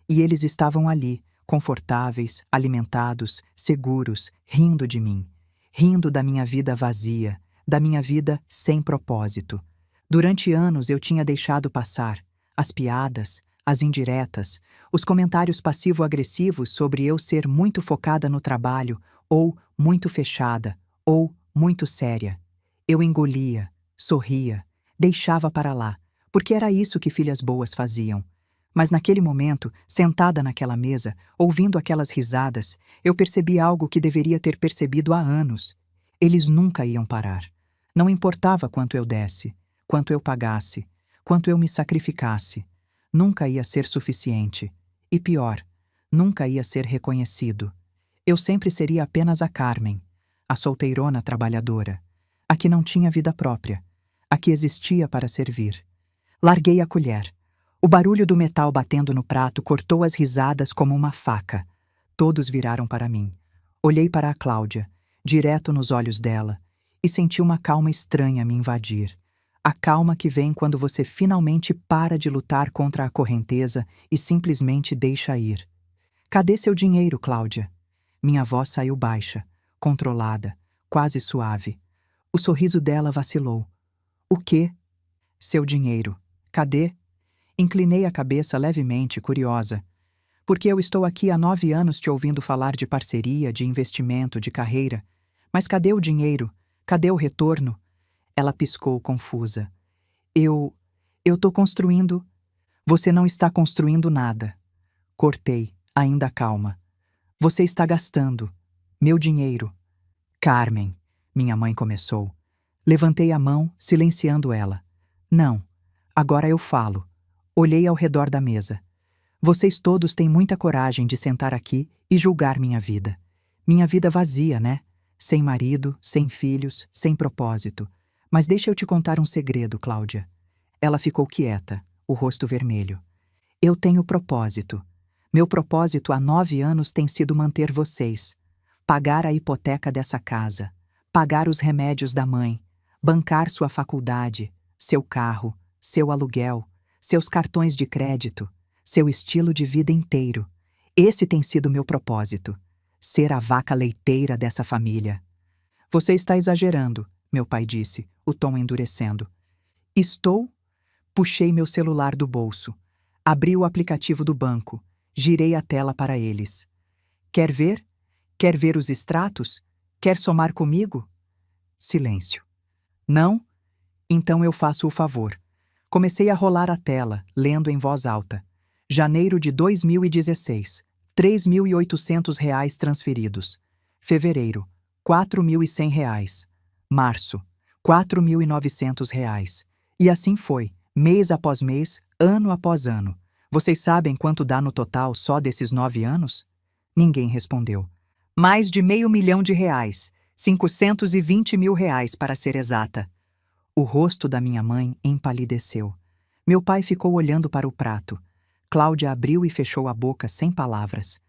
E eles estavam ali, confortáveis, alimentados, seguros, rindo de mim. Rindo da minha vida vazia, da minha vida sem propósito. Durante anos eu tinha deixado passar as piadas, as indiretas, os comentários passivo-agressivos sobre eu ser muito focada no trabalho, ou muito fechada, ou muito séria. Eu engolia, sorria, deixava para lá, porque era isso que filhas boas faziam. Mas naquele momento, sentada naquela mesa, ouvindo aquelas risadas, eu percebi algo que deveria ter percebido há anos. Eles nunca iam parar. Não importava quanto eu desse, quanto eu pagasse, quanto eu me sacrificasse. Nunca ia ser suficiente. E pior, nunca ia ser reconhecido. Eu sempre seria apenas a Carmen, a solteirona trabalhadora, a que não tinha vida própria, a que existia para servir. Larguei a colher. O barulho do metal batendo no prato cortou as risadas como uma faca. Todos viraram para mim. Olhei para a Cláudia, direto nos olhos dela, e senti uma calma estranha me invadir. A calma que vem quando você finalmente para de lutar contra a correnteza e simplesmente deixa ir. Cadê seu dinheiro, Cláudia? Minha voz saiu baixa, controlada, quase suave. O sorriso dela vacilou. O quê? Seu dinheiro. Cadê? Inclinei a cabeça levemente, curiosa. Porque eu estou aqui há 9 anos te ouvindo falar de parceria, de investimento, de carreira. Mas cadê o dinheiro? Cadê o retorno? Ela piscou, confusa. Eu tô construindo... Você não está construindo nada. Cortei, ainda calma. Você está gastando. Meu dinheiro. Carmen, minha mãe começou. Levantei a mão, silenciando ela. Não, agora eu falo. Olhei ao redor da mesa. Vocês todos têm muita coragem de sentar aqui e julgar minha vida. Minha vida vazia, né? Sem marido, sem filhos, sem propósito. Mas deixa eu te contar um segredo, Cláudia. Ela ficou quieta, o rosto vermelho. Eu tenho propósito. Meu propósito há 9 anos tem sido manter vocês. Pagar a hipoteca dessa casa. Pagar os remédios da mãe. Bancar sua faculdade, seu carro, seu aluguel, seus cartões de crédito, seu estilo de vida inteiro. Esse tem sido meu propósito. Ser a vaca leiteira dessa família. Você está exagerando, meu pai disse, o tom endurecendo. Estou? Puxei meu celular do bolso. Abri o aplicativo do banco. Girei a tela para eles. Quer ver? Quer ver os extratos? Quer somar comigo? Silêncio. Não? Então eu faço o favor. Comecei a rolar a tela, lendo em voz alta. Janeiro de 2016, R$ 3.800 transferidos. Fevereiro, R$ 4.100. Março, R$ 4.900. E assim foi, mês após mês, ano após ano. Vocês sabem quanto dá no total só desses 9 anos? Ninguém respondeu. Mais de R$ 500.000. R$ 520.000 para ser exata. O rosto da minha mãe empalideceu. Meu pai ficou olhando para o prato. Cláudia abriu e fechou a boca sem palavras.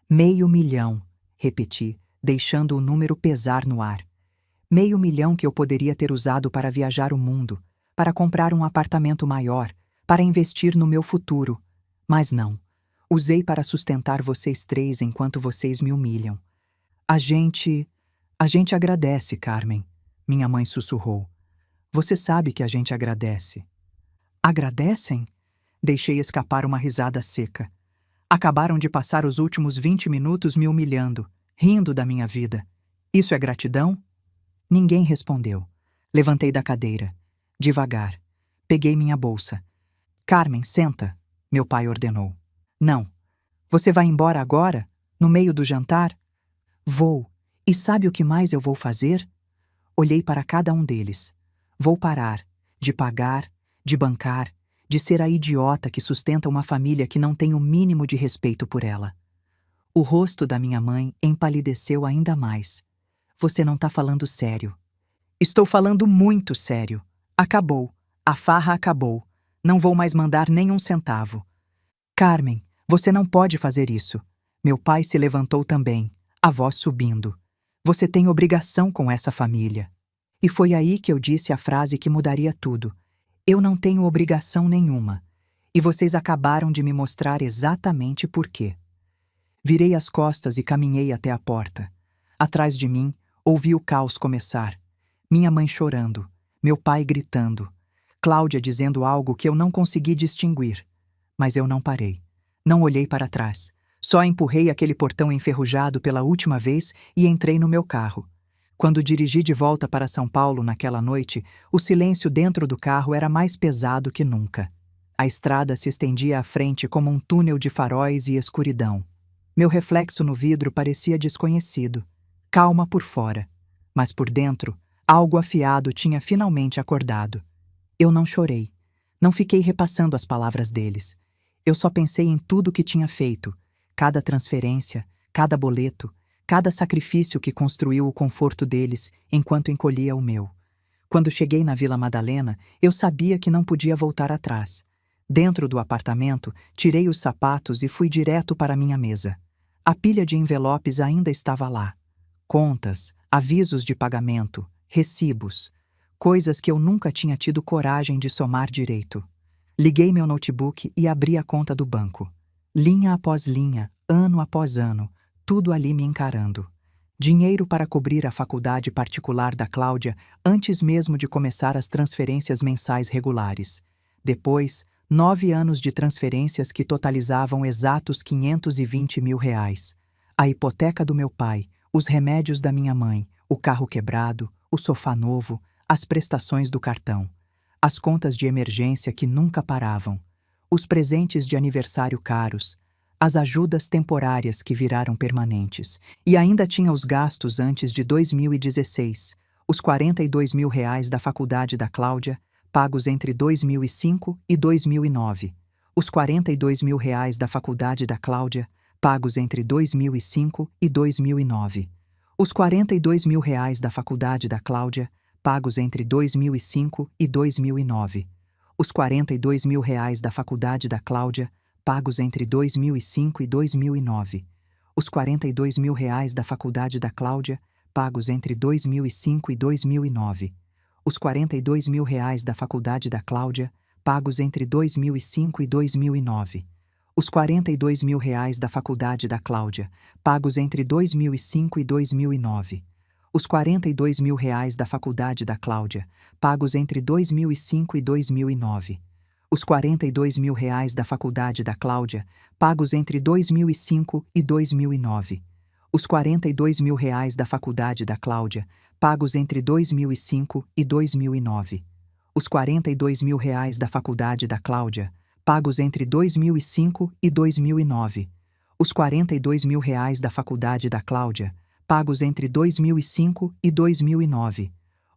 R$ 500.000, repeti, deixando o número pesar no ar. R$ 500.000 que eu poderia ter usado para viajar o mundo, para comprar um apartamento maior, para investir no meu futuro. Mas não. Usei para sustentar vocês 3 enquanto vocês me humilham. A gente agradece, Carmen, minha mãe sussurrou. Você sabe que a gente agradece. Agradecem? Deixei escapar uma risada seca. Acabaram de passar os últimos 20 minutos me humilhando, rindo da minha vida. Isso é gratidão? Ninguém respondeu. Levantei da cadeira. Devagar. Peguei minha bolsa. Carmen, senta, meu pai ordenou. Não. Você vai embora agora? No meio do jantar? Vou. E sabe o que mais eu vou fazer? Olhei para cada um deles. Vou parar de pagar, de bancar, de ser a idiota que sustenta uma família que não tem o mínimo de respeito por ela. O rosto da minha mãe empalideceu ainda mais. Você não está falando sério. Estou falando muito sério. Acabou. A farra acabou. Não vou mais mandar nem um centavo. Carmen, você não pode fazer isso. Meu pai se levantou também, a voz subindo. Você tem obrigação com essa família. E foi aí que eu disse a frase que mudaria tudo. Eu não tenho obrigação nenhuma. E vocês acabaram de me mostrar exatamente por quê. Virei as costas e caminhei até a porta. Atrás de mim, ouvi o caos começar. Minha mãe chorando, meu pai gritando, Cláudia dizendo algo que eu não consegui distinguir. Mas eu não parei. Não olhei para trás. Só empurrei aquele portão enferrujado pela última vez e entrei no meu carro. Quando dirigi de volta para São Paulo naquela noite, o silêncio dentro do carro era mais pesado que nunca. A estrada se estendia à frente como um túnel de faróis e escuridão. Meu reflexo no vidro parecia desconhecido, calma por fora, mas por dentro, algo afiado tinha finalmente acordado. Eu não chorei, não fiquei repassando as palavras deles. Eu só pensei em tudo que tinha feito, cada transferência, cada boleto, cada sacrifício que construiu o conforto deles enquanto encolhia o meu. Quando cheguei na Vila Madalena, eu sabia que não podia voltar atrás. Dentro do apartamento, tirei os sapatos e fui direto para minha mesa. A pilha de envelopes ainda estava lá. Contas, avisos de pagamento, recibos, coisas que eu nunca tinha tido coragem de somar direito. Liguei meu notebook e abri a conta do banco. Linha após linha, ano após ano, tudo ali me encarando. Dinheiro para cobrir a faculdade particular da Cláudia antes mesmo de começar as transferências mensais regulares. Depois, 9 anos de transferências que totalizavam exatos R$ 520 mil. A hipoteca do meu pai, os remédios da minha mãe, o carro quebrado, o sofá novo, as prestações do cartão, as contas de emergência que nunca paravam, os presentes de aniversário caros, as ajudas temporárias que viraram permanentes. E ainda tinha os gastos antes de 2016, os R$ 42 mil da faculdade da Cláudia, pagos entre 2005 e 2009. Os R$ 42 mil da faculdade da Cláudia, pagos entre 2005 e 2009. Os R$ 42 mil da faculdade da Cláudia, pagos entre 2005 e 2009. Os R$ 42 mil da faculdade da Cláudia, pagos entre 2005 e 2009. Os R$ 42 mil da faculdade da Cláudia, pagos entre 2005 e 2009. Os R$ 42 mil da faculdade da Cláudia, pagos entre 2005 e 2009. Os R$ 42 mil da faculdade da Cláudia, pagos entre 2005 e 2009. Os R$ 42 mil da faculdade da Cláudia, pagos entre 2005 e 2009. Os R$ 42 mil da faculdade da Cláudia, pagos entre 2005 e 2009. Os R$ 42 mil da faculdade da Cláudia, pagos entre 2005 e 2009. Os R$ 42 mil da faculdade da Cláudia, pagos entre 2005 e 2009. Os R$ 42 mil da faculdade da Cláudia, pagos entre 2005 e 2009. Os R$ 42 mil da faculdade da Cláudia, pagos entre 2005 e 2009.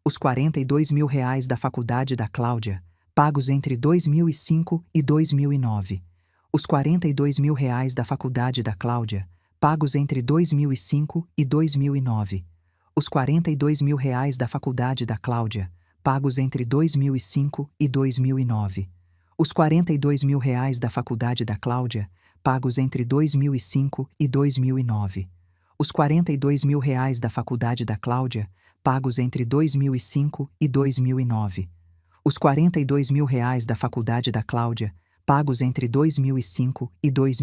Os R$ 42 mil da faculdade da Cláudia, pagos entre 2005 e 2009. Os R$ 42 mil da faculdade da Cláudia, pagos entre 2005 e 2009. Os R$ 42 mil da faculdade da Cláudia, pagos entre 2005 e 2009. Os R$ 42 mil da faculdade da Cláudia, pagos entre 2005 e 2009. Os R$ 42 mil da faculdade da Cláudia, pagos entre 2005 e 2009. Os R$ 42 mil da faculdade da Cláudia, pagos entre 2005 e 2009.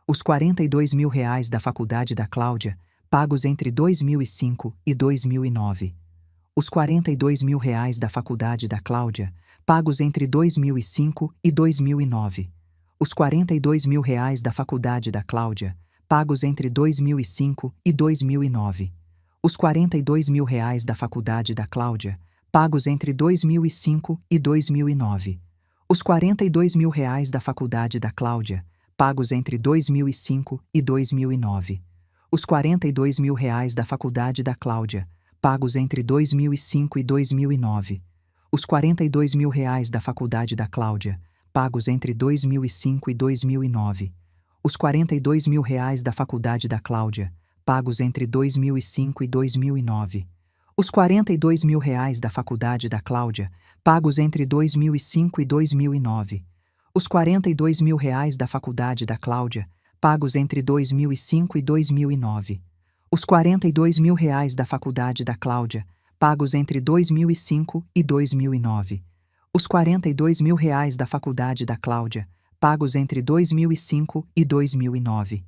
Os R$ 42 mil da faculdade da Cláudia, pagos entre 2005 e 2009. Os R$ 42 mil da faculdade da Cláudia, pagos entre 2005 e 2009. Os R$ 42 mil da faculdade da Cláudia, pagos entre 2005 e 2009. Os R$ 42 mil da faculdade da Cláudia, pagos entre 2005 e 2009. Os R$ 42 mil da faculdade da Cláudia, pagos entre 2005 e 2009. Os R$ 42 mil da faculdade da Cláudia, pagos entre 2005 e 2009. Os R$ 42 mil da faculdade da Cláudia, pagos entre 2005 e 2009. Os R$ 42 mil da faculdade da Cláudia, pagos entre 2005 e 2009. Os R$ 42 mil da faculdade da Cláudia, pagos entre 2005 e 2009. Os R$ 42 mil da faculdade da Cláudia, pagos entre 2005 e 2009. Os R$ 42 mil da faculdade da Cláudia, pagos entre 2005 e 2009.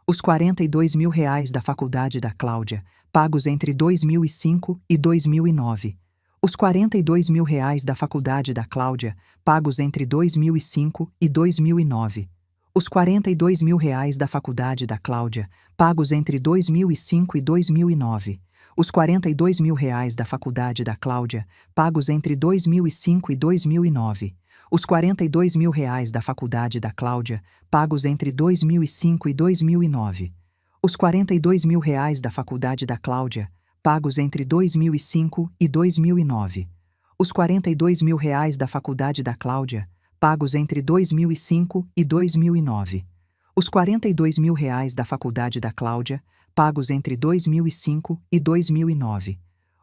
Os R$ 42 mil da faculdade da Cláudia, pagos entre 2005 e 2009. Os R$ 42 mil da faculdade da Cláudia, pagos entre 2005 e 2009. Os R$ 42 mil da faculdade da Cláudia, pagos entre 2005 e 2009. Os R$ 42.000 da faculdade da Cláudia, pagos entre 2005 e 2009. Os R$ 42.000 da faculdade da Cláudia, pagos entre 2005 e 2009. Os R$ 42.000 da faculdade da Cláudia, pagos entre 2005 e 2009. Os R$ 42.000 da faculdade da Cláudia, pagos entre 2005 e 2009. Os R$ 42.000 da faculdade da Cláudia, pagos entre 2005 e 2009.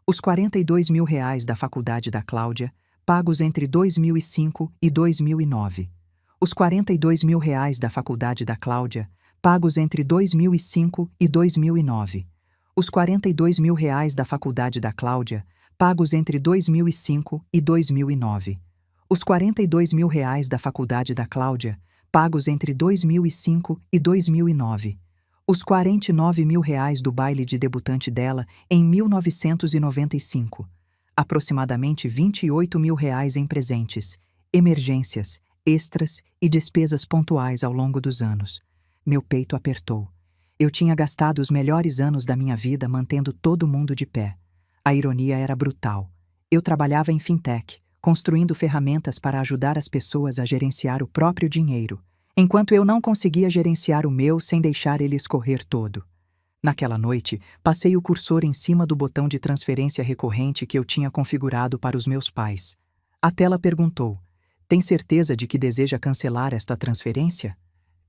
Os R$ 42.000 da faculdade da Cláudia, pagos entre 2005 e 2009. Os R$ 42.000 da faculdade da Cláudia, pagos entre 2005 e 2009. Os R$ 42.000 da faculdade da Cláudia, pagos entre 2005 e 2009. Os R$ 42.000 da faculdade da Cláudia, pagos entre 2005 e 2009. Os R$ 49.000 do baile de debutante dela em 1995. Aproximadamente R$ 28.000 em presentes, emergências, extras e despesas pontuais ao longo dos anos. Meu peito apertou. Eu tinha gastado os melhores anos da minha vida mantendo todo mundo de pé. A ironia era brutal. Eu trabalhava em fintech, construindo ferramentas para ajudar as pessoas a gerenciar o próprio dinheiro, enquanto eu não conseguia gerenciar o meu sem deixar ele escorrer todo. Naquela noite, passei o cursor em cima do botão de transferência recorrente que eu tinha configurado para os meus pais. A tela perguntou: "Tem certeza de que deseja cancelar esta transferência?"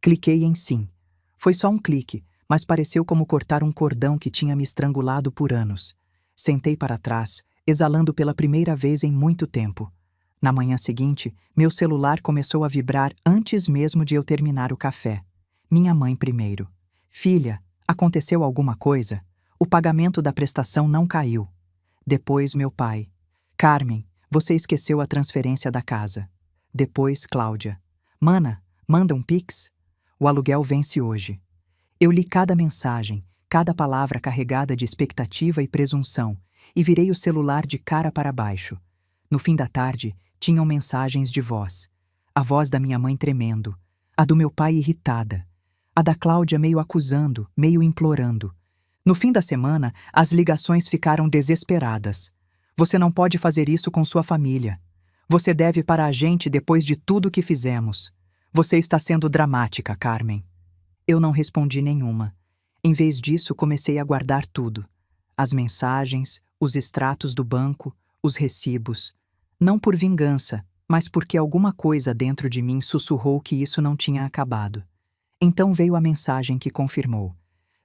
Cliquei em sim. Foi só um clique, mas pareceu como cortar um cordão que tinha me estrangulado por anos. Sentei para trás, exalando pela primeira vez em muito tempo. Na manhã seguinte, meu celular começou a vibrar antes mesmo de eu terminar o café. Minha mãe primeiro. "Filha, aconteceu alguma coisa? O pagamento da prestação não caiu." Depois, meu pai. "Carmen, você esqueceu a transferência da casa." Depois, Cláudia. "Mana, manda um Pix? O aluguel vence hoje." Eu li cada mensagem, cada palavra carregada de expectativa e presunção, e virei o celular de cara para baixo. No fim da tarde, tinham mensagens de voz. A voz da minha mãe tremendo, a do meu pai irritada, a da Cláudia meio acusando, meio implorando. No fim da semana, as ligações ficaram desesperadas. "Você não pode fazer isso com sua família. Você deve para a gente depois de tudo que fizemos. Você está sendo dramática, Carmen." Eu não respondi nenhuma. Em vez disso, comecei a guardar tudo. As mensagens, os extratos do banco, os recibos. Não por vingança, mas porque alguma coisa dentro de mim sussurrou que isso não tinha acabado. Então veio a mensagem que confirmou: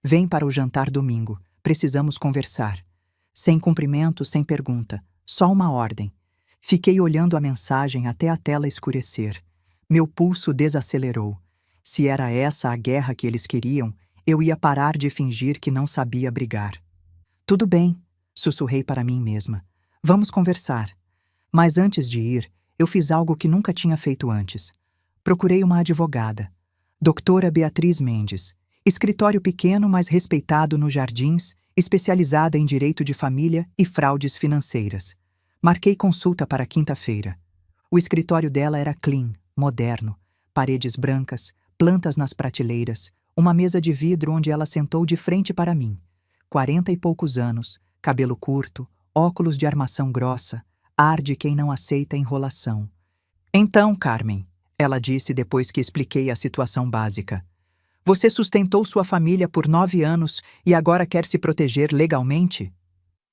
"Vem para o jantar domingo, precisamos conversar." Sem cumprimento, sem pergunta, só uma ordem. Fiquei olhando a mensagem até a tela escurecer. Meu pulso desacelerou. Se era essa a guerra que eles queriam, eu ia parar de fingir que não sabia brigar. "Tudo bem", sussurrei para mim mesma. "Vamos conversar." Mas antes de ir, eu fiz algo que nunca tinha feito antes. Procurei uma advogada. Doutora Beatriz Mendes. Escritório pequeno, mas respeitado nos Jardins, especializada em direito de família e fraudes financeiras. Marquei consulta para quinta-feira. O escritório dela era clean, moderno, paredes brancas, plantas nas prateleiras, uma mesa de vidro onde ela sentou de frente para mim. 40 e poucos anos, cabelo curto, óculos de armação grossa, ar de quem não aceita enrolação. "Então, Carmen", ela disse depois que expliquei a situação básica, "você sustentou sua família por 9 anos e agora quer se proteger legalmente?"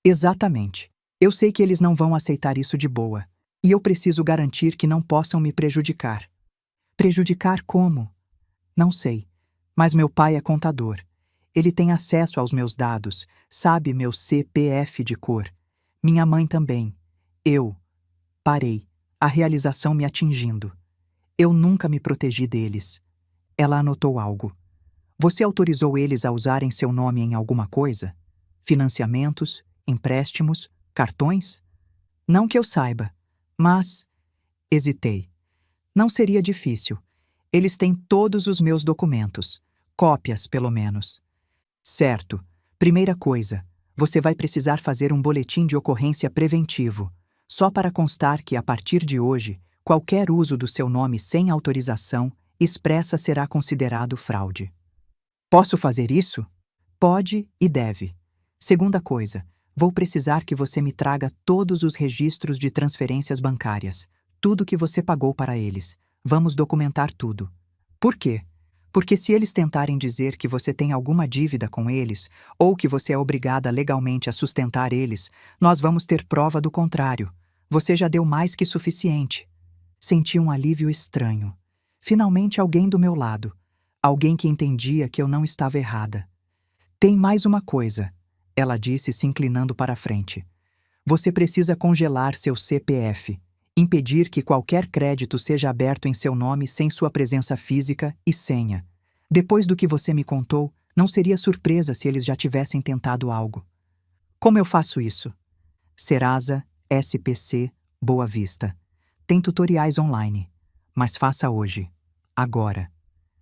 "Exatamente. Eu sei que eles não vão aceitar isso de boa, e eu preciso garantir que não possam me prejudicar." "Prejudicar como?" "Não sei, mas meu pai é contador. Ele tem acesso aos meus dados, sabe meu CPF de cor. Minha mãe também. Eu." Parei, a realização me atingindo. Eu nunca me protegi deles. Ela anotou algo. "Você autorizou eles a usarem seu nome em alguma coisa? Financiamentos, empréstimos, cartões?" "Não que eu saiba, mas..." Hesitei. "Não seria difícil. Eles têm todos os meus documentos. Cópias, pelo menos." "Certo. Primeira coisa, você vai precisar fazer um boletim de ocorrência preventivo, só para constar que, a partir de hoje, qualquer uso do seu nome sem autorização expressa será considerado fraude." "Posso fazer isso?" "Pode e deve. Segunda coisa, vou precisar que você me traga todos os registros de transferências bancárias, tudo que você pagou para eles. Vamos documentar tudo. Por quê? Porque se eles tentarem dizer que você tem alguma dívida com eles, ou que você é obrigada legalmente a sustentar eles, nós vamos ter prova do contrário. Você já deu mais que suficiente. Senti um alívio estranho. Finalmente alguém do meu lado. Alguém que entendia que eu não estava errada. Tem mais uma coisa, ela disse se inclinando para a frente. Você precisa congelar seu CPF. Impedir que qualquer crédito seja aberto em seu nome sem sua presença física e senha. Depois do que você me contou, não seria surpresa se eles já tivessem tentado algo. Como eu faço isso? Serasa, SPC, Boa Vista. Tem tutoriais online. Mas faça hoje. Agora.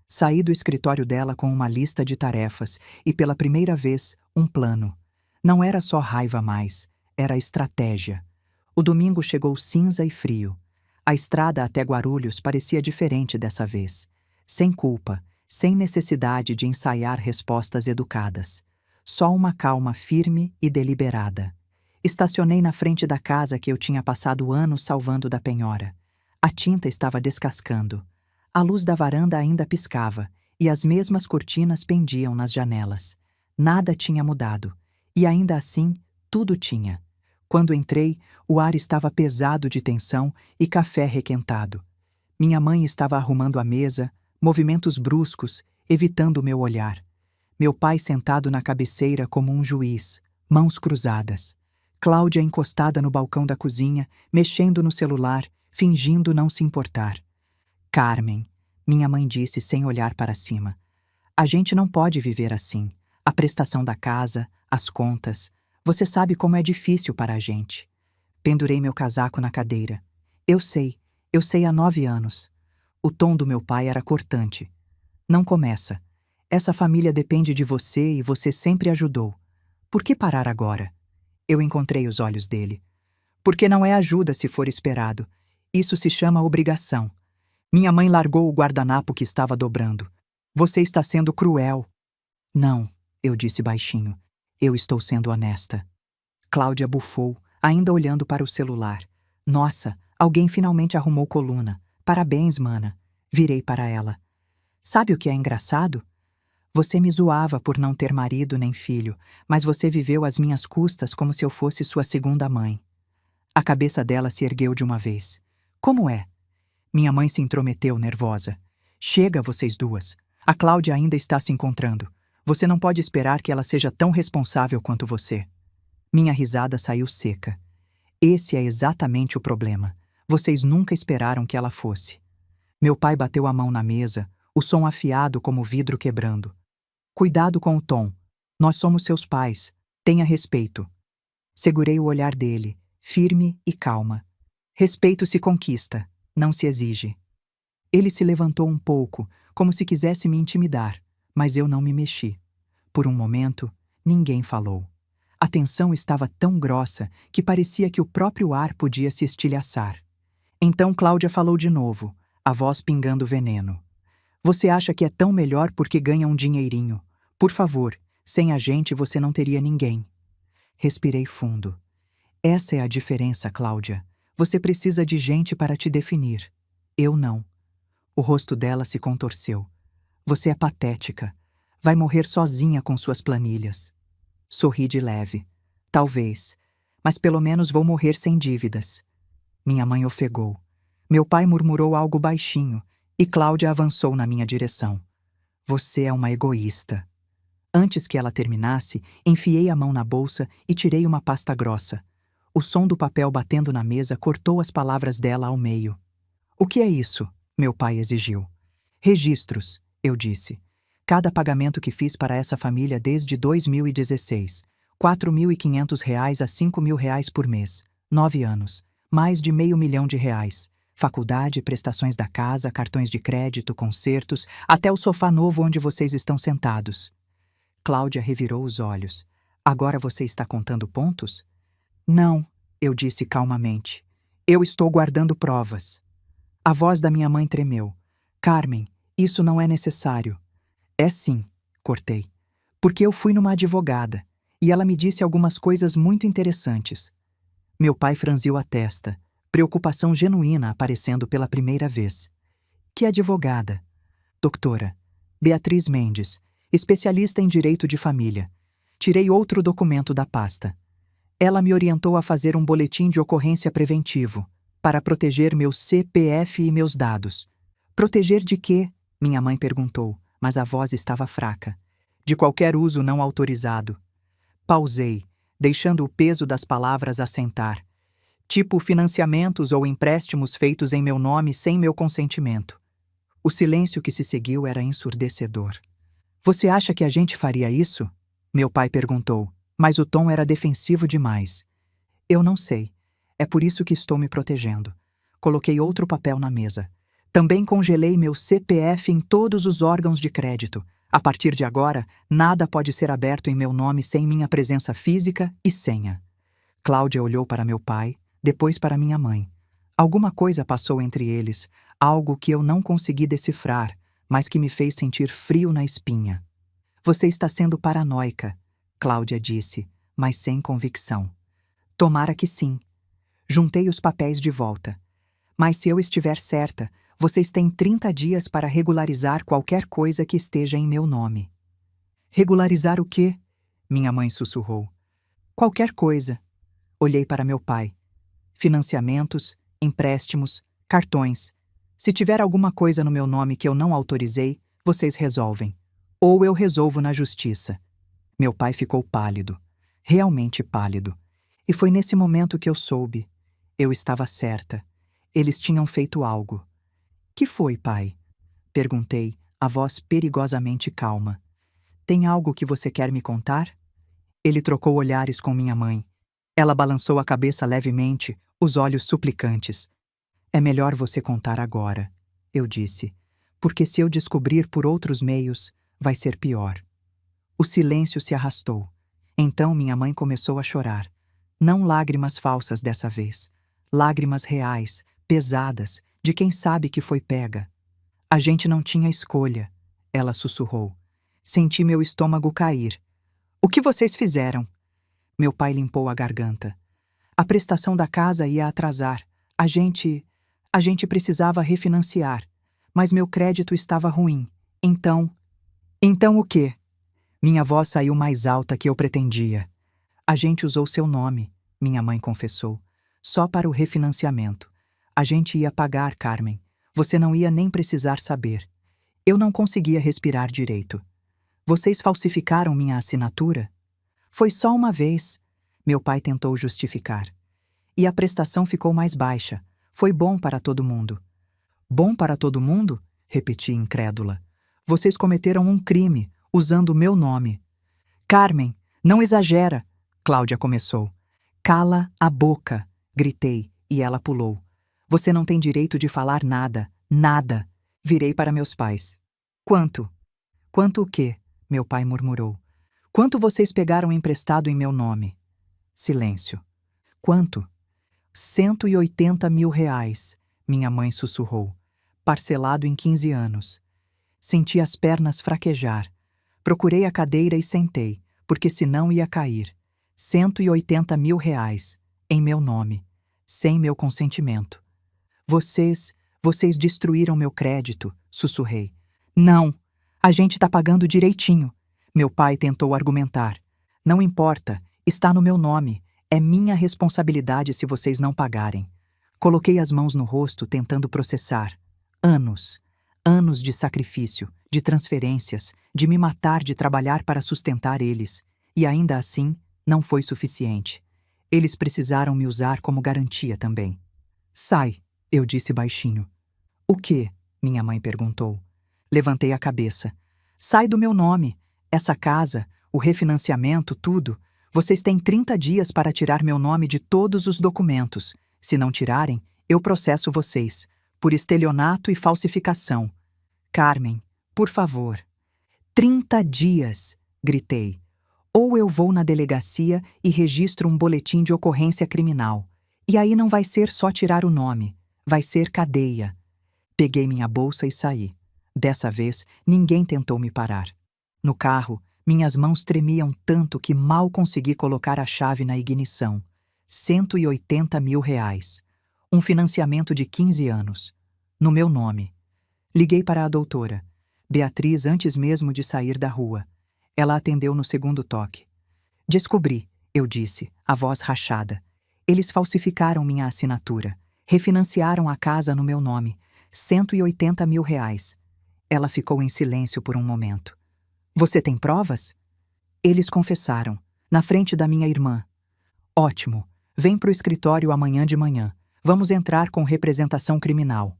Saí do escritório dela com uma lista de tarefas e, pela primeira vez, um plano. Não era só raiva mais, era estratégia. O domingo chegou cinza e frio. A estrada até Guarulhos parecia diferente dessa vez. Sem culpa, sem necessidade de ensaiar respostas educadas. Só uma calma firme e deliberada. Estacionei na frente da casa que eu tinha passado anos salvando da penhora. A tinta estava descascando. A luz da varanda ainda piscava, e as mesmas cortinas pendiam nas janelas. Nada tinha mudado, e ainda assim, tudo tinha. Quando entrei, o ar estava pesado de tensão e café requentado. Minha mãe estava arrumando a mesa, movimentos bruscos, evitando o meu olhar. Meu pai sentado na cabeceira como um juiz, mãos cruzadas. Cláudia encostada no balcão da cozinha, mexendo no celular, fingindo não se importar. Carmen, minha mãe disse sem olhar para cima. A gente não pode viver assim. A prestação da casa, as contas. Você sabe como é difícil para a gente. Pendurei meu casaco na cadeira. Eu sei há 9 anos. O tom do meu pai era cortante. Não começa. Essa família depende de você e você sempre ajudou. Por que parar agora? Eu encontrei os olhos dele. Porque não é ajuda se for esperado. Isso se chama obrigação. Minha mãe largou o guardanapo que estava dobrando. Você está sendo cruel. Não, eu disse baixinho. Eu estou sendo honesta. Cláudia bufou, ainda olhando para o celular. Nossa, alguém finalmente arrumou coluna. Parabéns, mana. Virei para ela. Sabe o que é engraçado? Você me zoava por não ter marido nem filho, mas você viveu às minhas custas como se eu fosse sua segunda mãe. A cabeça dela se ergueu de uma vez. Como é? Minha mãe se intrometeu, nervosa. Chega, vocês duas. A Cláudia ainda está se encontrando. Você não pode esperar que ela seja tão responsável quanto você. Minha risada saiu seca. Esse é exatamente o problema. Vocês nunca esperaram que ela fosse. Meu pai bateu a mão na mesa, o som afiado como vidro quebrando. Cuidado com o tom. Nós somos seus pais. Tenha respeito. Segurei o olhar dele, firme e calma. Respeito se conquista, não se exige. Ele se levantou um pouco, como se quisesse me intimidar, mas eu não me mexi. Por um momento, ninguém falou. A tensão estava tão grossa que parecia que o próprio ar podia se estilhaçar. Então Cláudia falou de novo, a voz pingando veneno. Você acha que é tão melhor porque ganha um dinheirinho. Por favor, sem a gente você não teria ninguém. Respirei fundo. Essa é a diferença, Cláudia. Você precisa de gente para te definir. Eu não. O rosto dela se contorceu. Você é patética. Vai morrer sozinha com suas planilhas. Sorri de leve. Talvez. Mas pelo menos vou morrer sem dívidas. Minha mãe ofegou. Meu pai murmurou algo baixinho e Cláudia avançou na minha direção. Você é uma egoísta. Antes que ela terminasse, enfiei a mão na bolsa e tirei uma pasta grossa. O som do papel batendo na mesa cortou as palavras dela ao meio. O que é isso? Meu pai exigiu. Registros, eu disse. Cada pagamento que fiz para essa família desde 2016. R$ 4.500 a R$ 5.000 por mês. 9 anos. Mais de R$ 500 mil. Faculdade, prestações da casa, cartões de crédito, concertos, até o sofá novo onde vocês estão sentados. Cláudia revirou os olhos. Agora você está contando pontos? Não, eu disse calmamente. Eu estou guardando provas. A voz da minha mãe tremeu. Carmen, isso não é necessário. É sim, cortei. Porque eu fui numa advogada. E ela me disse algumas coisas muito interessantes. Meu pai franziu a testa, preocupação genuína aparecendo pela primeira vez. Que advogada? Doutora Beatriz Mendes, especialista em direito de família. Tirei outro documento da pasta. Ela me orientou a fazer um boletim de ocorrência preventivo, para proteger meu CPF e meus dados. Proteger de quê? Minha mãe perguntou, mas a voz estava fraca. De qualquer uso não autorizado. Pausei, deixando o peso das palavras assentar. Tipo financiamentos ou empréstimos feitos em meu nome sem meu consentimento. O silêncio que se seguiu era ensurdecedor. Você acha que a gente faria isso? Meu pai perguntou, mas o tom era defensivo demais. Eu não sei. É por isso que estou me protegendo. Coloquei outro papel na mesa. Também congelei meu CPF em todos os órgãos de crédito. A partir de agora, nada pode ser aberto em meu nome sem minha presença física e senha. Cláudia olhou para meu pai, depois para minha mãe. Alguma coisa passou entre eles, algo que eu não consegui decifrar, mas que me fez sentir frio na espinha. Você está sendo paranoica, Cláudia disse, mas sem convicção. Tomara que sim. Juntei os papéis de volta. Mas se eu estiver certa, vocês têm 30 dias para regularizar qualquer coisa que esteja em meu nome. Regularizar o quê? Minha mãe sussurrou. Qualquer coisa. Olhei para meu pai. Financiamentos, empréstimos, cartões. Se tiver alguma coisa no meu nome que eu não autorizei, vocês resolvem. Ou eu resolvo na justiça. Meu pai ficou pálido. Realmente pálido. E foi nesse momento que eu soube. Eu estava certa. Eles tinham feito algo. Que foi, pai? Perguntei, a voz perigosamente calma. Tem algo que você quer me contar? Ele trocou olhares com minha mãe. Ela balançou a cabeça levemente, os olhos suplicantes. É melhor você contar agora, eu disse, porque se eu descobrir por outros meios, vai ser pior. O silêncio se arrastou. Então minha mãe começou a chorar. Não lágrimas falsas dessa vez. Lágrimas reais, pesadas, de quem sabe que foi pega. A gente não tinha escolha, ela sussurrou. Senti meu estômago cair. O que vocês fizeram? Meu pai limpou a garganta. A prestação da casa ia atrasar. A gente precisava refinanciar. Mas meu crédito estava ruim. Então o quê? Minha voz saiu mais alta que eu pretendia. A gente usou seu nome, minha mãe confessou. Só para o refinanciamento. A gente ia pagar, Carmen. Você não ia nem precisar saber. Eu não conseguia respirar direito. Vocês falsificaram minha assinatura? Foi só uma vez. Meu pai tentou justificar. E a prestação ficou mais baixa. Foi bom para todo mundo. Bom para todo mundo? Repeti incrédula. Vocês cometeram um crime, usando o meu nome. Carmen, não exagera, Cláudia começou. Cala a boca, gritei, e ela pulou. Você não tem direito de falar nada, nada. Virei para meus pais. Quanto? Quanto o quê? Meu pai murmurou. Quanto vocês pegaram emprestado em meu nome? Silêncio. Quanto? 180 mil reais, minha mãe sussurrou. Parcelado em 15 anos. Senti as pernas fraquejar. Procurei a cadeira e sentei, porque senão ia cair. 180 mil reais, em meu nome, sem meu consentimento. Vocês destruíram meu crédito, sussurrei. Não, a gente tá pagando direitinho. Meu pai tentou argumentar. Não importa, está no meu nome. É minha responsabilidade se vocês não pagarem. Coloquei as mãos no rosto tentando processar. Anos de sacrifício, de transferências, de me matar de trabalhar para sustentar eles. E ainda assim, não foi suficiente. Eles precisaram me usar como garantia também. Sai, eu disse baixinho. O quê? Minha mãe perguntou. Levantei a cabeça. Sai do meu nome. Essa casa, o refinanciamento, tudo. Vocês têm 30 dias para tirar meu nome de todos os documentos. Se não tirarem, eu processo vocês, por estelionato e falsificação. Carmen, por favor. 30 dias, gritei. Ou eu vou na delegacia e registro um boletim de ocorrência criminal. E aí não vai ser só tirar o nome, vai ser cadeia. Peguei minha bolsa e saí. Dessa vez, ninguém tentou me parar. No carro, Minhas mãos tremiam tanto que mal consegui colocar a chave na ignição. 180 mil reais. Um financiamento de 15 anos. No meu nome. Liguei para a doutora, Beatriz, antes mesmo de sair da rua. Ela atendeu no segundo toque. Descobri, eu disse, a voz rachada. Eles falsificaram minha assinatura. Refinanciaram a casa no meu nome. 180 mil reais. Ela ficou em silêncio por um momento. Você tem provas? Eles confessaram, na frente da minha irmã. Ótimo. Vem pro escritório amanhã de manhã. Vamos entrar com representação criminal.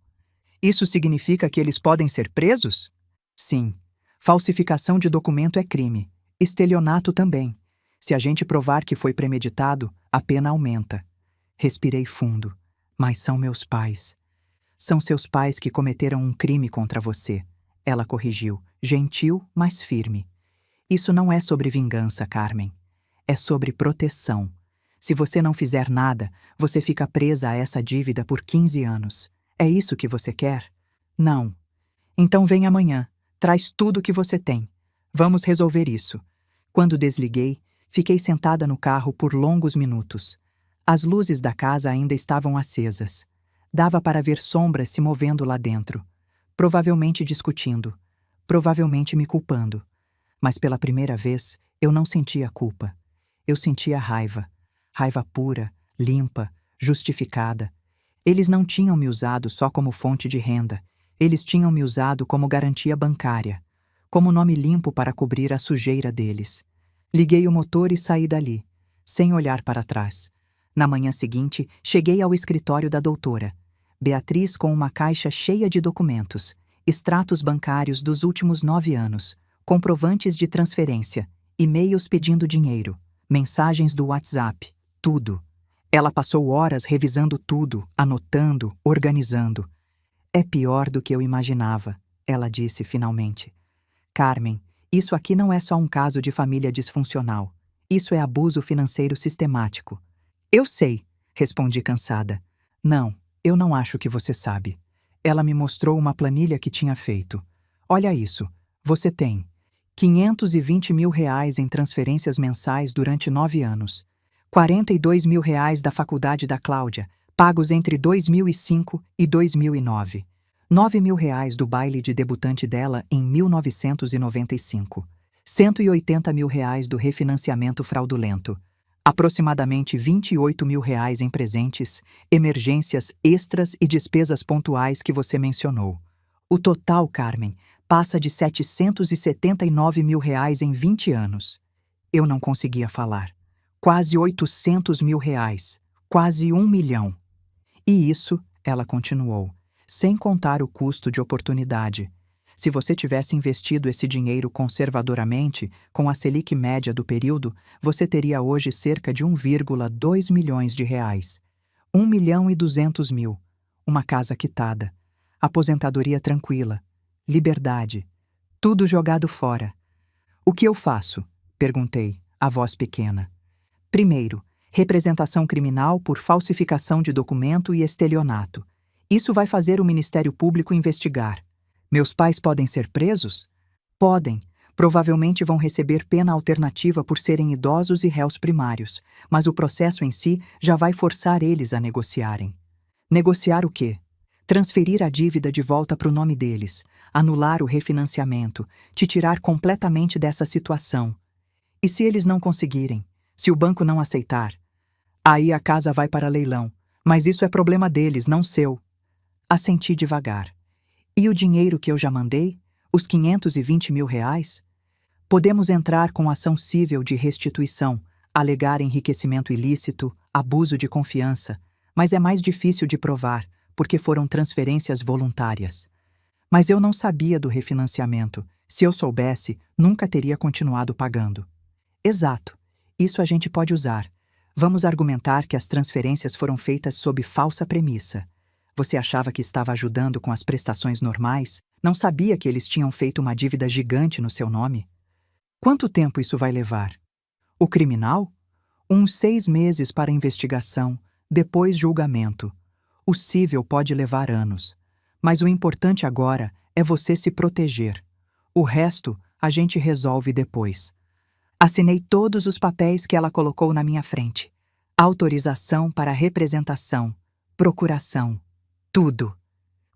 Isso significa que eles podem ser presos? Sim. Falsificação de documento é crime. Estelionato também. Se a gente provar que foi premeditado, a pena aumenta. Respirei fundo. Mas são meus pais. São seus pais que cometeram um crime contra você. Ela corrigiu, gentil, mas firme. Isso não é sobre vingança, Carmen. É sobre proteção. Se você não fizer nada, você fica presa a essa dívida por 15 anos. É isso que você quer? Não. Então vem amanhã. Traz tudo o que você tem. Vamos resolver isso. Quando desliguei, fiquei sentada no carro por longos minutos. As luzes da casa ainda estavam acesas. Dava para ver sombras se movendo lá dentro. Provavelmente discutindo. Provavelmente me culpando. Mas pela primeira vez, eu não sentia culpa. Eu sentia raiva. Raiva pura, limpa, justificada. Eles não tinham me usado só como fonte de renda. Eles tinham me usado como garantia bancária. Como nome limpo para cobrir a sujeira deles. Liguei o motor e saí dali, sem olhar para trás. Na manhã seguinte, cheguei ao escritório da doutora. Beatriz com uma caixa cheia de documentos, extratos bancários dos últimos 9 anos, comprovantes de transferência, e-mails pedindo dinheiro, mensagens do WhatsApp, tudo. Ela passou horas revisando tudo, anotando, organizando. É pior do que eu imaginava, ela disse finalmente. Carmen, isso aqui não é só um caso de família disfuncional. Isso é abuso financeiro sistemático. Eu sei, respondi cansada. Não, eu não acho que você sabe. Ela me mostrou uma planilha que tinha feito. Olha isso, você tem 520 mil reais em transferências mensais durante 9 anos. 42 mil reais da faculdade da Cláudia, pagos entre 2005 e 2009. 9 mil reais do baile de debutante dela em 1995. 180 mil reais do refinanciamento fraudulento. Aproximadamente 28 mil reais em presentes, emergências extras e despesas pontuais que você mencionou. O total, Carmen, passa de 779 mil reais em 20 anos. Eu não conseguia falar. Quase 800 mil reais. Quase 1 milhão. E isso, ela continuou, sem contar o custo de oportunidade. Se você tivesse investido esse dinheiro conservadoramente, com a Selic média do período, você teria hoje cerca de 1,2 milhões de reais. 1.200.000. Uma casa quitada. Aposentadoria tranquila. Liberdade. Tudo jogado fora. O que eu faço? Perguntei, a voz pequena. Primeiro, representação criminal por falsificação de documento e estelionato. Isso vai fazer o Ministério Público investigar. Meus pais podem ser presos? Podem. Provavelmente vão receber pena alternativa por serem idosos e réus primários, mas o processo em si já vai forçar eles a negociarem. Negociar o quê? Transferir a dívida de volta para o nome deles, anular o refinanciamento, te tirar completamente dessa situação. E se eles não conseguirem? Se o banco não aceitar? Aí a casa vai para leilão, mas isso é problema deles, não seu. Assenti devagar. E o dinheiro que eu já mandei? Os 520 mil reais? Podemos entrar com ação cível de restituição, alegar enriquecimento ilícito, abuso de confiança, mas é mais difícil de provar, porque foram transferências voluntárias. Mas eu não sabia do refinanciamento. Se eu soubesse, nunca teria continuado pagando. Exato. Isso a gente pode usar. Vamos argumentar que as transferências foram feitas sob falsa premissa. Você achava que estava ajudando com as prestações normais? Não sabia que eles tinham feito uma dívida gigante no seu nome? Quanto tempo isso vai levar? O criminal? Uns 6 meses para investigação, depois julgamento. O cível pode levar anos. Mas o importante agora é você se proteger. O resto a gente resolve depois. Assinei todos os papéis que ela colocou na minha frente. Autorização para representação, procuração, tudo.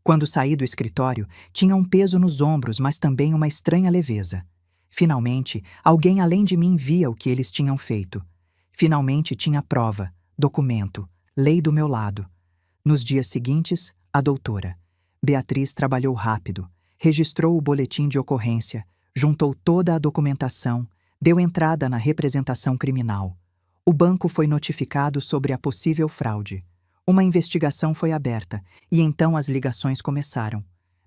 Quando saí do escritório, tinha um peso nos ombros, mas também uma estranha leveza. Finalmente, alguém além de mim via o que eles tinham feito. Finalmente tinha prova, documento, lei do meu lado. Nos dias seguintes, a doutora Beatriz trabalhou rápido, registrou o boletim de ocorrência, juntou toda a documentação, deu entrada na representação criminal. O banco foi notificado sobre a possível fraude. Uma investigação foi aberta, e então as ligações começaram.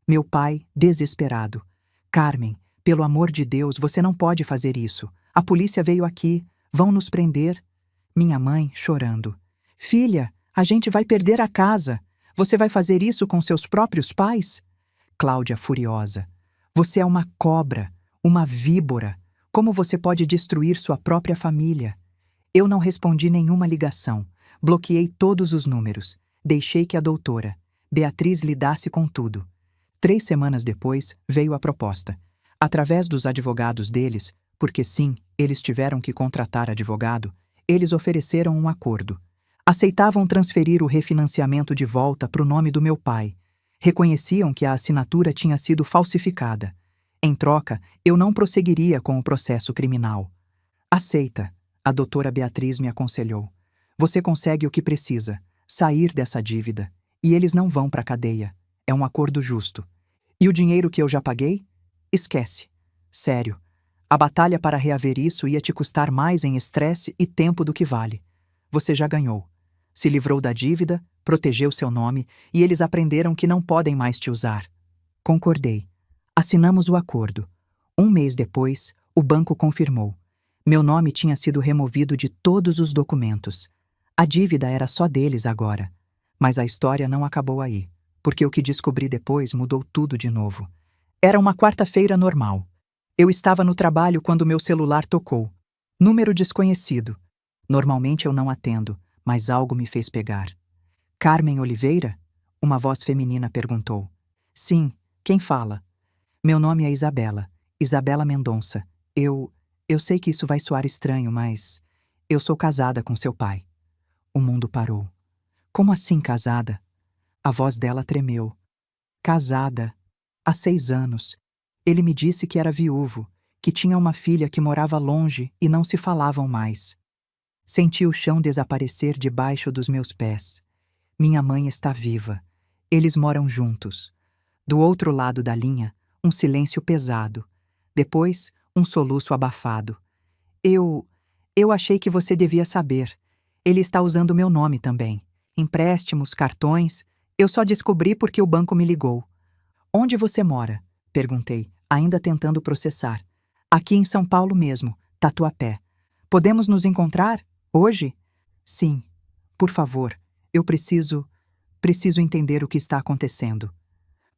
Meu pai, desesperado. Carmen, pelo amor de Deus, você não pode fazer isso. A polícia veio aqui, vão nos prender. Minha mãe, chorando. Filha, a gente vai perder a casa. Você vai fazer isso com seus próprios pais? Cláudia, furiosa. Você é uma cobra, uma víbora. Como você pode destruir sua própria família? Eu não respondi nenhuma ligação. Bloqueei todos os números. Deixei que a doutora Beatriz lidasse com tudo. 3 semanas depois, veio a proposta. Através dos advogados deles, porque sim, eles tiveram que contratar advogado, eles ofereceram um acordo. Aceitavam transferir o refinanciamento de volta para o nome do meu pai. Reconheciam que a assinatura tinha sido falsificada. Em troca, eu não prosseguiria com o processo criminal. Aceita, a doutora Beatriz me aconselhou. Você consegue o que precisa, sair dessa dívida, e eles não vão para a cadeia. É um acordo justo. E o dinheiro que eu já paguei? Esquece. Sério. A batalha para reaver isso ia te custar mais em estresse e tempo do que vale. Você já ganhou. Se livrou da dívida, protegeu seu nome, e eles aprenderam que não podem mais te usar. Concordei. Assinamos o acordo. 1 mês depois, o banco confirmou. Meu nome tinha sido removido de todos os documentos. A dívida era só deles agora. Mas a história não acabou aí, porque o que descobri depois mudou tudo de novo. Era uma quarta-feira normal. Eu estava no trabalho quando meu celular tocou. Número desconhecido. Normalmente eu não atendo, mas algo me fez pegar. Carmen Oliveira? Uma voz feminina perguntou. Sim, quem fala? Meu nome é Isabela. Isabela Mendonça. Eu sei que isso vai soar estranho, mas eu sou casada com seu pai. O mundo parou. Como assim casada? A voz dela tremeu. Casada. Há 6 anos. Ele me disse que era viúvo, que tinha uma filha que morava longe e não se falavam mais. Senti o chão desaparecer debaixo dos meus pés. Minha mãe está viva. Eles moram juntos. Do outro lado da linha, um silêncio pesado. Depois, um soluço abafado. Eu achei que você devia saber. Ele está usando meu nome também. Empréstimos, cartões. Eu só descobri porque o banco me ligou. Onde você mora? Perguntei, ainda tentando processar. Aqui em São Paulo mesmo, Tatuapé. Podemos nos encontrar? Hoje? Sim. Por favor, eu preciso entender o que está acontecendo.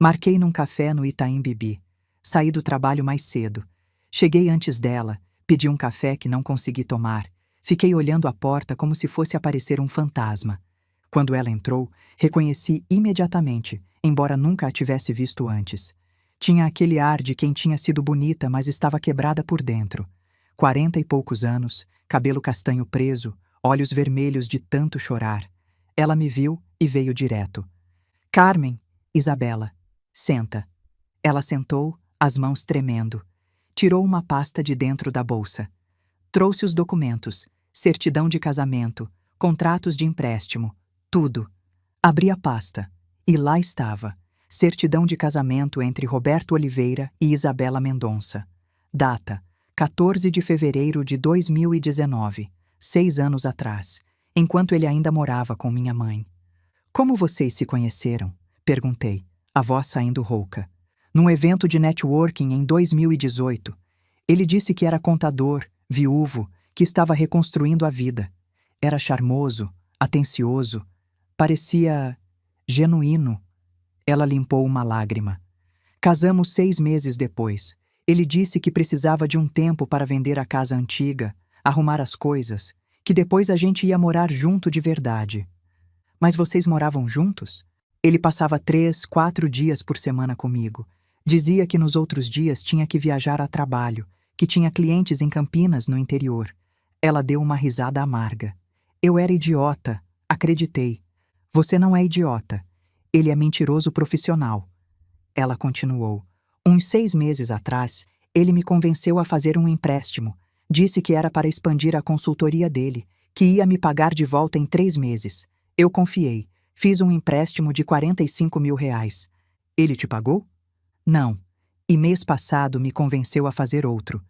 Marquei num café no Itaim Bibi. Saí do trabalho mais cedo. Cheguei antes dela, pedi um café que não consegui tomar. Fiquei olhando a porta como se fosse aparecer um fantasma. Quando ela entrou, reconheci imediatamente, embora nunca a tivesse visto antes. Tinha aquele ar de quem tinha sido bonita, mas estava quebrada por dentro. 40 e poucos anos, cabelo castanho preso, olhos vermelhos de tanto chorar. Ela me viu e veio direto. Carmen, Isabela, senta. Ela sentou, as mãos tremendo. Tirou uma pasta de dentro da bolsa. Trouxe os documentos, certidão de casamento, contratos de empréstimo, tudo. Abri a pasta, e lá estava, certidão de casamento entre Roberto Oliveira e Isabela Mendonça. Data, 14 de fevereiro de 2019, 6 anos atrás, enquanto ele ainda morava com minha mãe. Como vocês se conheceram? Perguntei, a voz saindo rouca. Num evento de networking em 2018. Ele disse que era contador, viúvo, que estava reconstruindo a vida. Era charmoso, atencioso, parecia genuíno. Ela limpou uma lágrima. Casamos 6 meses depois. Ele disse que precisava de um tempo para vender a casa antiga, arrumar as coisas, que depois a gente ia morar junto de verdade. Mas vocês moravam juntos? Ele passava 3, 4 dias por semana comigo. Dizia que nos outros dias tinha que viajar a trabalho, que tinha clientes em Campinas, no interior. Ela deu uma risada amarga. Eu era idiota, acreditei. Você não é idiota. Ele é mentiroso profissional. Ela continuou. Uns 6 meses atrás, ele me convenceu a fazer um empréstimo. Disse que era para expandir a consultoria dele, que ia me pagar de volta em 3 meses. Eu confiei. Fiz um empréstimo de R$ 45.000. Ele te pagou? Não. E mês passado me convenceu a fazer outro.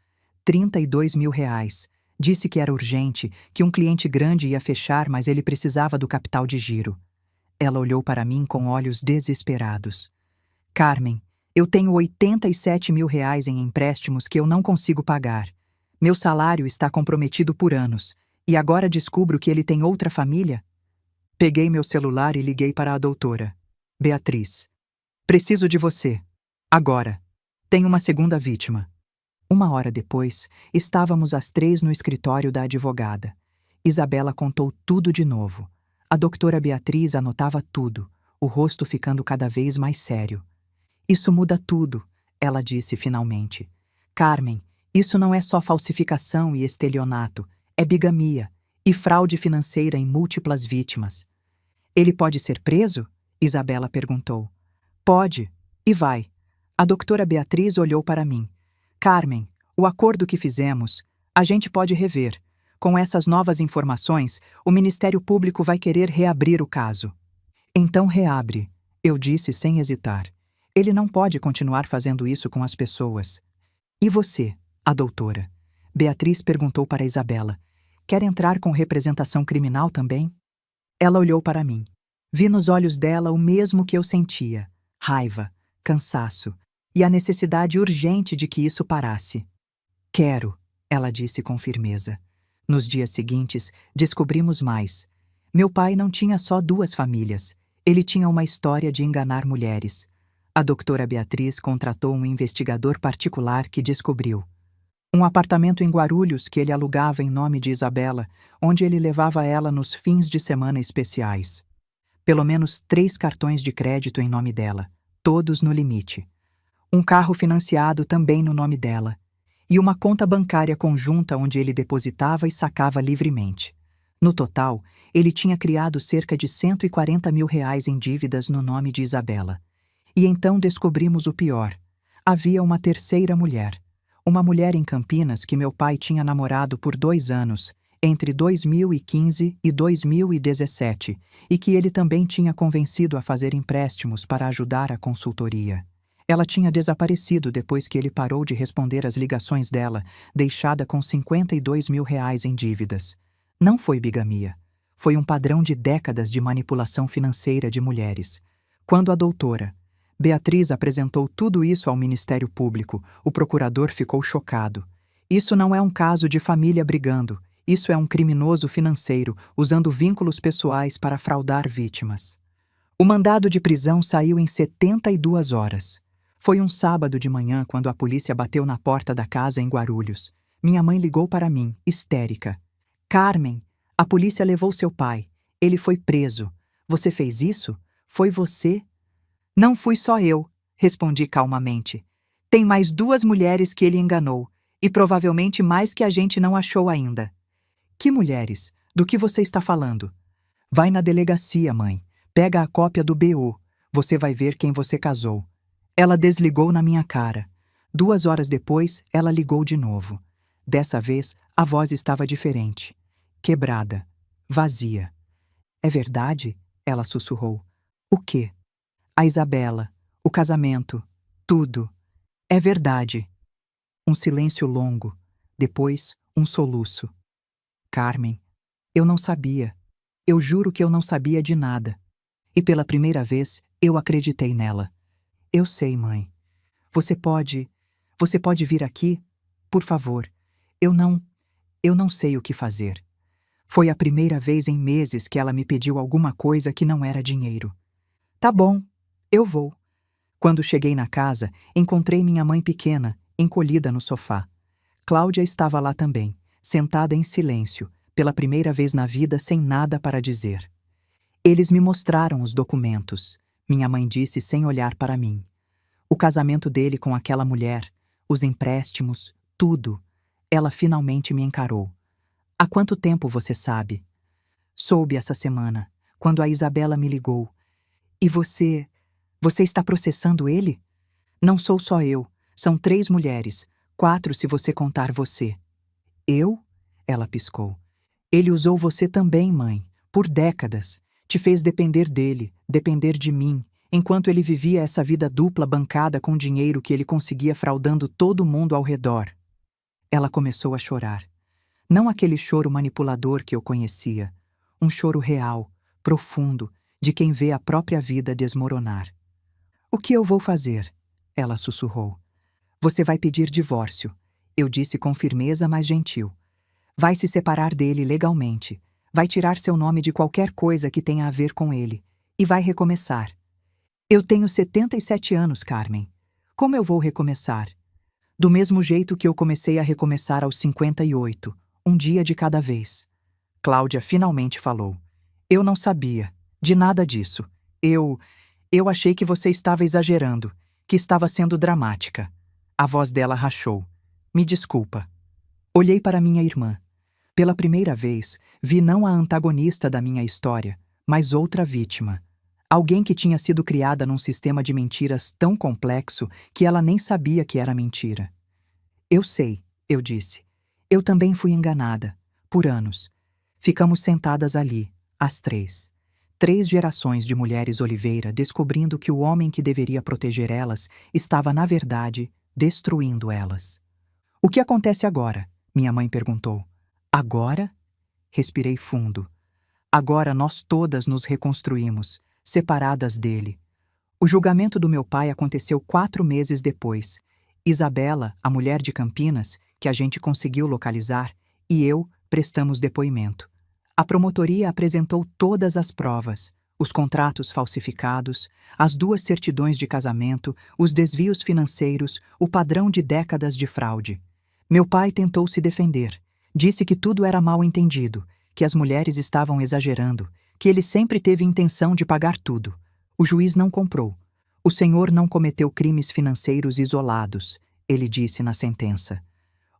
R$ 32.000. Disse que era urgente, que um cliente grande ia fechar, mas ele precisava do capital de giro. Ela olhou para mim com olhos desesperados. Carmen, eu tenho R$ 87.000 em empréstimos que eu não consigo pagar. Meu salário está comprometido por anos. E agora descubro que ele tem outra família? Peguei meu celular e liguei para a doutora. Beatriz. Preciso de você. Agora. Tenho uma segunda vítima. 1 hora depois, estávamos as 3 no escritório da advogada. Isabela contou tudo de novo. A doutora Beatriz anotava tudo, o rosto ficando cada vez mais sério. Isso muda tudo, ela disse finalmente. Carmen, isso não é só falsificação e estelionato, é bigamia e fraude financeira em múltiplas vítimas. Ele pode ser preso? Isabela perguntou. Pode, e vai. A doutora Beatriz olhou para mim. Carmen, o acordo que fizemos, a gente pode rever. Com essas novas informações, o Ministério Público vai querer reabrir o caso. Então reabre, eu disse sem hesitar. Ele não pode continuar fazendo isso com as pessoas. E você, a doutora? Beatriz perguntou para Isabela. Quer entrar com representação criminal também? Ela olhou para mim. Vi nos olhos dela o mesmo que eu sentia. Raiva, cansaço e a necessidade urgente de que isso parasse. Quero, ela disse com firmeza. Nos dias seguintes, descobrimos mais. Meu pai não tinha só 2 famílias. Ele tinha uma história de enganar mulheres. A doutora Beatriz contratou um investigador particular que descobriu. Um apartamento em Guarulhos que ele alugava em nome de Isabela, onde ele levava ela nos fins de semana especiais. Pelo menos 3 cartões de crédito em nome dela, todos no limite. Um carro financiado também no nome dela. E uma conta bancária conjunta onde ele depositava e sacava livremente. No total, ele tinha criado cerca de R$ 140.000 em dívidas no nome de Isabela. E então descobrimos o pior. Havia uma terceira mulher. Uma mulher em Campinas que meu pai tinha namorado por 2 anos, entre 2015 e 2017, e que ele também tinha convencido a fazer empréstimos para ajudar a consultoria. Ela tinha desaparecido depois que ele parou de responder às ligações dela, deixada com R$ 52.000 em dívidas. Não foi bigamia. Foi um padrão de décadas de manipulação financeira de mulheres. Quando a doutora Beatriz apresentou tudo isso ao Ministério Público, o procurador ficou chocado. Isso não é um caso de família brigando. Isso é um criminoso financeiro usando vínculos pessoais para fraudar vítimas. O mandado de prisão saiu em 72 horas. Foi um sábado de manhã quando a polícia bateu na porta da casa em Guarulhos. Minha mãe ligou para mim, histérica. Carmen, a polícia levou seu pai. Ele foi preso. Você fez isso? Foi você? Não fui só eu, respondi calmamente. Tem mais 2 mulheres que ele enganou, e provavelmente mais que a gente não achou ainda. Que mulheres? Do que você está falando? Vai na delegacia, mãe. Pega a cópia do BO. Você vai ver quem você casou. Ela desligou na minha cara. 2 horas depois, ela ligou de novo. Dessa vez, a voz estava diferente. Quebrada. Vazia. É verdade? Ela sussurrou. O quê? A Isabela. O casamento. Tudo. É verdade. Um silêncio longo. Depois, um soluço. Carmen, eu não sabia. Eu juro que eu não sabia de nada. E pela primeira vez, eu acreditei nela. Eu sei, mãe. Você pode vir aqui? Por favor. Eu não sei o que fazer. Foi a primeira vez em meses que ela me pediu alguma coisa que não era dinheiro. Tá bom, eu vou. Quando cheguei na casa, encontrei minha mãe pequena, encolhida no sofá. Cláudia estava lá também, sentada em silêncio, pela primeira vez na vida sem nada para dizer. Eles me mostraram os documentos, minha mãe disse sem olhar para mim. O casamento dele com aquela mulher, os empréstimos, tudo. Ela finalmente me encarou. Há quanto tempo você sabe? Soube essa semana, quando a Isabela me ligou. E você está processando ele? Não sou só eu, são 3 mulheres, 4 se você contar você. Eu? Ela piscou. Ele usou você também, mãe, por décadas. Te fez depender dele, depender de mim, enquanto ele vivia essa vida dupla bancada com dinheiro que ele conseguia fraudando todo mundo ao redor. Ela começou a chorar. Não aquele choro manipulador que eu conhecia. Um choro real, profundo, de quem vê a própria vida desmoronar. O que eu vou fazer? Ela sussurrou. Você vai pedir divórcio. Eu disse com firmeza, mas gentil. Vai se separar dele legalmente. Vai tirar seu nome de qualquer coisa que tenha a ver com ele. E vai recomeçar. Eu tenho 77 anos, Carmen. Como eu vou recomeçar? Do mesmo jeito que eu comecei a recomeçar aos 58, um dia de cada vez. Cláudia finalmente falou. Eu não sabia, de nada disso. Eu achei que você estava exagerando, que estava sendo dramática. A voz dela rachou. Me desculpa. Olhei para minha irmã. Pela primeira vez, vi não a antagonista da minha história, mas outra vítima. Alguém que tinha sido criada num sistema de mentiras tão complexo que ela nem sabia que era mentira. Eu sei, eu disse. Eu também fui enganada, por anos. Ficamos sentadas ali, as 3. 3 gerações de mulheres Oliveira descobrindo que o homem que deveria proteger elas estava, na verdade, destruindo elas. O que acontece agora? Minha mãe perguntou. Agora? Respirei fundo. Agora nós todas nos reconstruímos, separadas dele. O julgamento do meu pai aconteceu 4 meses depois. Isabela, a mulher de Campinas, que a gente conseguiu localizar, e eu prestamos depoimento. A promotoria apresentou todas as provas, os contratos falsificados, as 2 certidões de casamento, os desvios financeiros, o padrão de décadas de fraude. Meu pai tentou se defender. Disse que tudo era mal entendido, que as mulheres estavam exagerando, que ele sempre teve intenção de pagar tudo. O juiz não comprou. O senhor não cometeu crimes financeiros isolados, ele disse na sentença.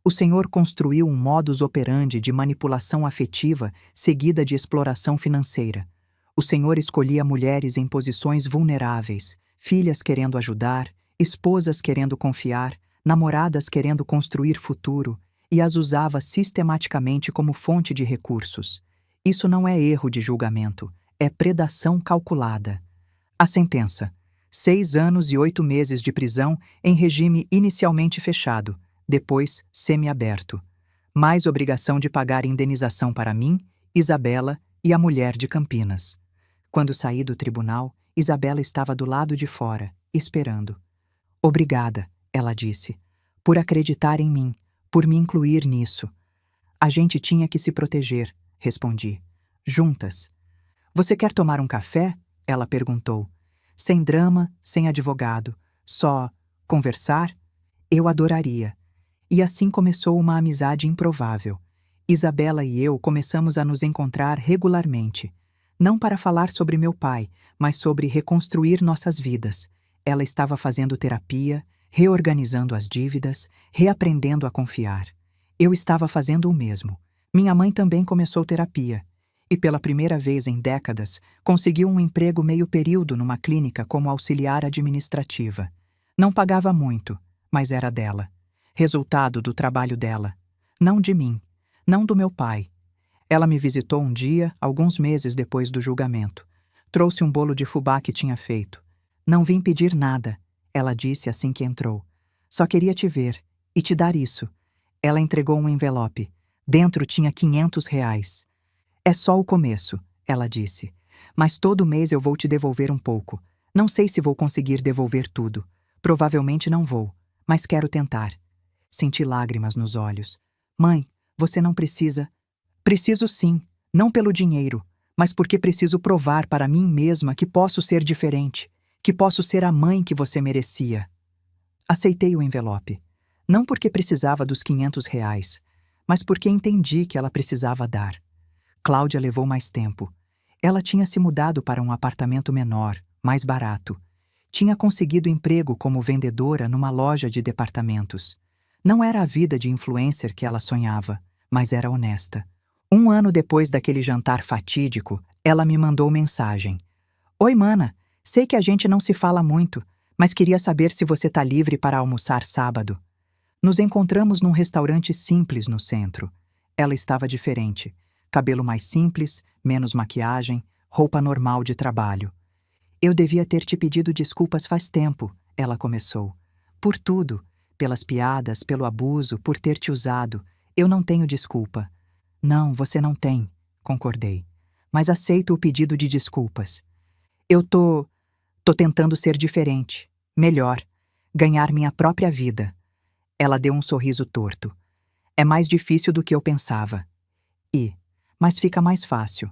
O senhor construiu um modus operandi de manipulação afetiva seguida de exploração financeira. O senhor escolhia mulheres em posições vulneráveis, filhas querendo ajudar, esposas querendo confiar, namoradas querendo construir futuro, e as usava sistematicamente como fonte de recursos. Isso não é erro de julgamento, é predação calculada. A sentença: 6 anos e 8 meses de prisão em regime inicialmente fechado, depois semiaberto. Mais obrigação de pagar indenização para mim, Isabela e a mulher de Campinas. Quando saí do tribunal, Isabela estava do lado de fora, esperando. Obrigada, ela disse, por acreditar em mim, por me incluir nisso. A gente tinha que se proteger, respondi. Juntas. Você quer tomar um café? Ela perguntou. Sem drama, sem advogado. Só conversar? Eu adoraria. E assim começou uma amizade improvável. Isabela e eu começamos a nos encontrar regularmente. Não para falar sobre meu pai, mas sobre reconstruir nossas vidas. Ela estava fazendo terapia, reorganizando as dívidas, reaprendendo a confiar. Eu estava fazendo o mesmo. Minha mãe também começou terapia. E pela primeira vez em décadas, conseguiu um emprego meio período numa clínica como auxiliar administrativa. Não pagava muito, mas era dela. Resultado do trabalho dela. Não de mim, não do meu pai. Ela me visitou um dia, alguns meses depois do julgamento. Trouxe um bolo de fubá que tinha feito. Não vim pedir nada, ela disse assim que entrou. Só queria te ver e te dar isso. Ela entregou um envelope. Dentro tinha R$ 500. É só o começo, ela disse. Mas todo mês eu vou te devolver um pouco. Não sei se vou conseguir devolver tudo. Provavelmente não vou, mas quero tentar. Senti lágrimas nos olhos. Mãe, você não precisa. Preciso sim, não pelo dinheiro, mas porque preciso provar para mim mesma que posso ser diferente, que posso ser a mãe que você merecia. Aceitei o envelope. Não porque precisava dos R$ 500, mas porque entendi que ela precisava dar. Cláudia levou mais tempo. Ela tinha se mudado para um apartamento menor, mais barato. Tinha conseguido emprego como vendedora numa loja de departamentos. Não era a vida de influencer que ela sonhava, mas era honesta. 1 ano depois daquele jantar fatídico, ela me mandou mensagem. Oi, mana. Sei que a gente não se fala muito, mas queria saber se você tá livre para almoçar sábado. Nos encontramos num restaurante simples no centro. Ela estava diferente. Cabelo mais simples, menos maquiagem, roupa normal de trabalho. Eu devia ter te pedido desculpas faz tempo, ela começou. Por tudo, pelas piadas, pelo abuso, por ter te usado. Eu não tenho desculpa. Não, você não tem, concordei. Mas aceito o pedido de desculpas. Eu tô tentando ser diferente, melhor, ganhar minha própria vida. Ela deu um sorriso torto. É mais difícil do que eu pensava. Mas fica mais fácil.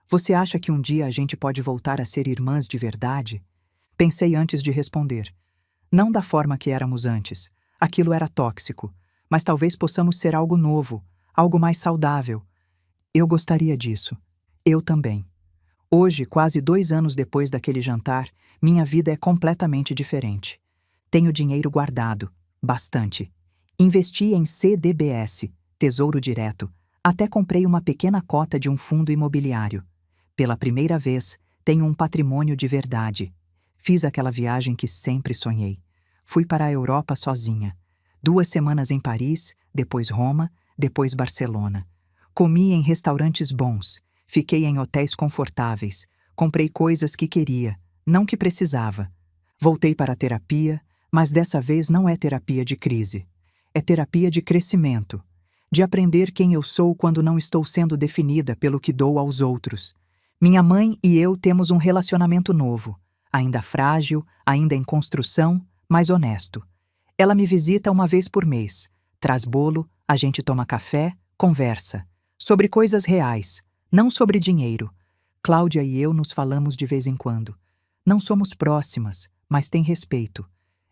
Você acha que um dia a gente pode voltar a ser irmãs de verdade? Pensei antes de responder. Não da forma que éramos antes. Aquilo era tóxico. Mas talvez possamos ser algo novo, algo mais saudável. Eu gostaria disso. Eu também. Hoje, quase 2 anos depois daquele jantar, minha vida é completamente diferente. Tenho dinheiro guardado, bastante. Investi em CDBS, Tesouro Direto, até comprei uma pequena cota de um fundo imobiliário. Pela primeira vez, tenho um patrimônio de verdade. Fiz aquela viagem que sempre sonhei. Fui para a Europa sozinha. 2 semanas em Paris, depois Roma, depois Barcelona. Comi em restaurantes bons, fiquei em hotéis confortáveis, comprei coisas que queria, não que precisava. Voltei para a terapia, mas dessa vez não é terapia de crise. É terapia de crescimento, de aprender quem eu sou quando não estou sendo definida pelo que dou aos outros. Minha mãe e eu temos um relacionamento novo, ainda frágil, ainda em construção, mas honesto. Ela me visita uma vez por mês, traz bolo, a gente toma café, conversa. Sobre coisas reais, não sobre dinheiro. Cláudia e eu nos falamos de vez em quando. Não somos próximas, mas tem respeito.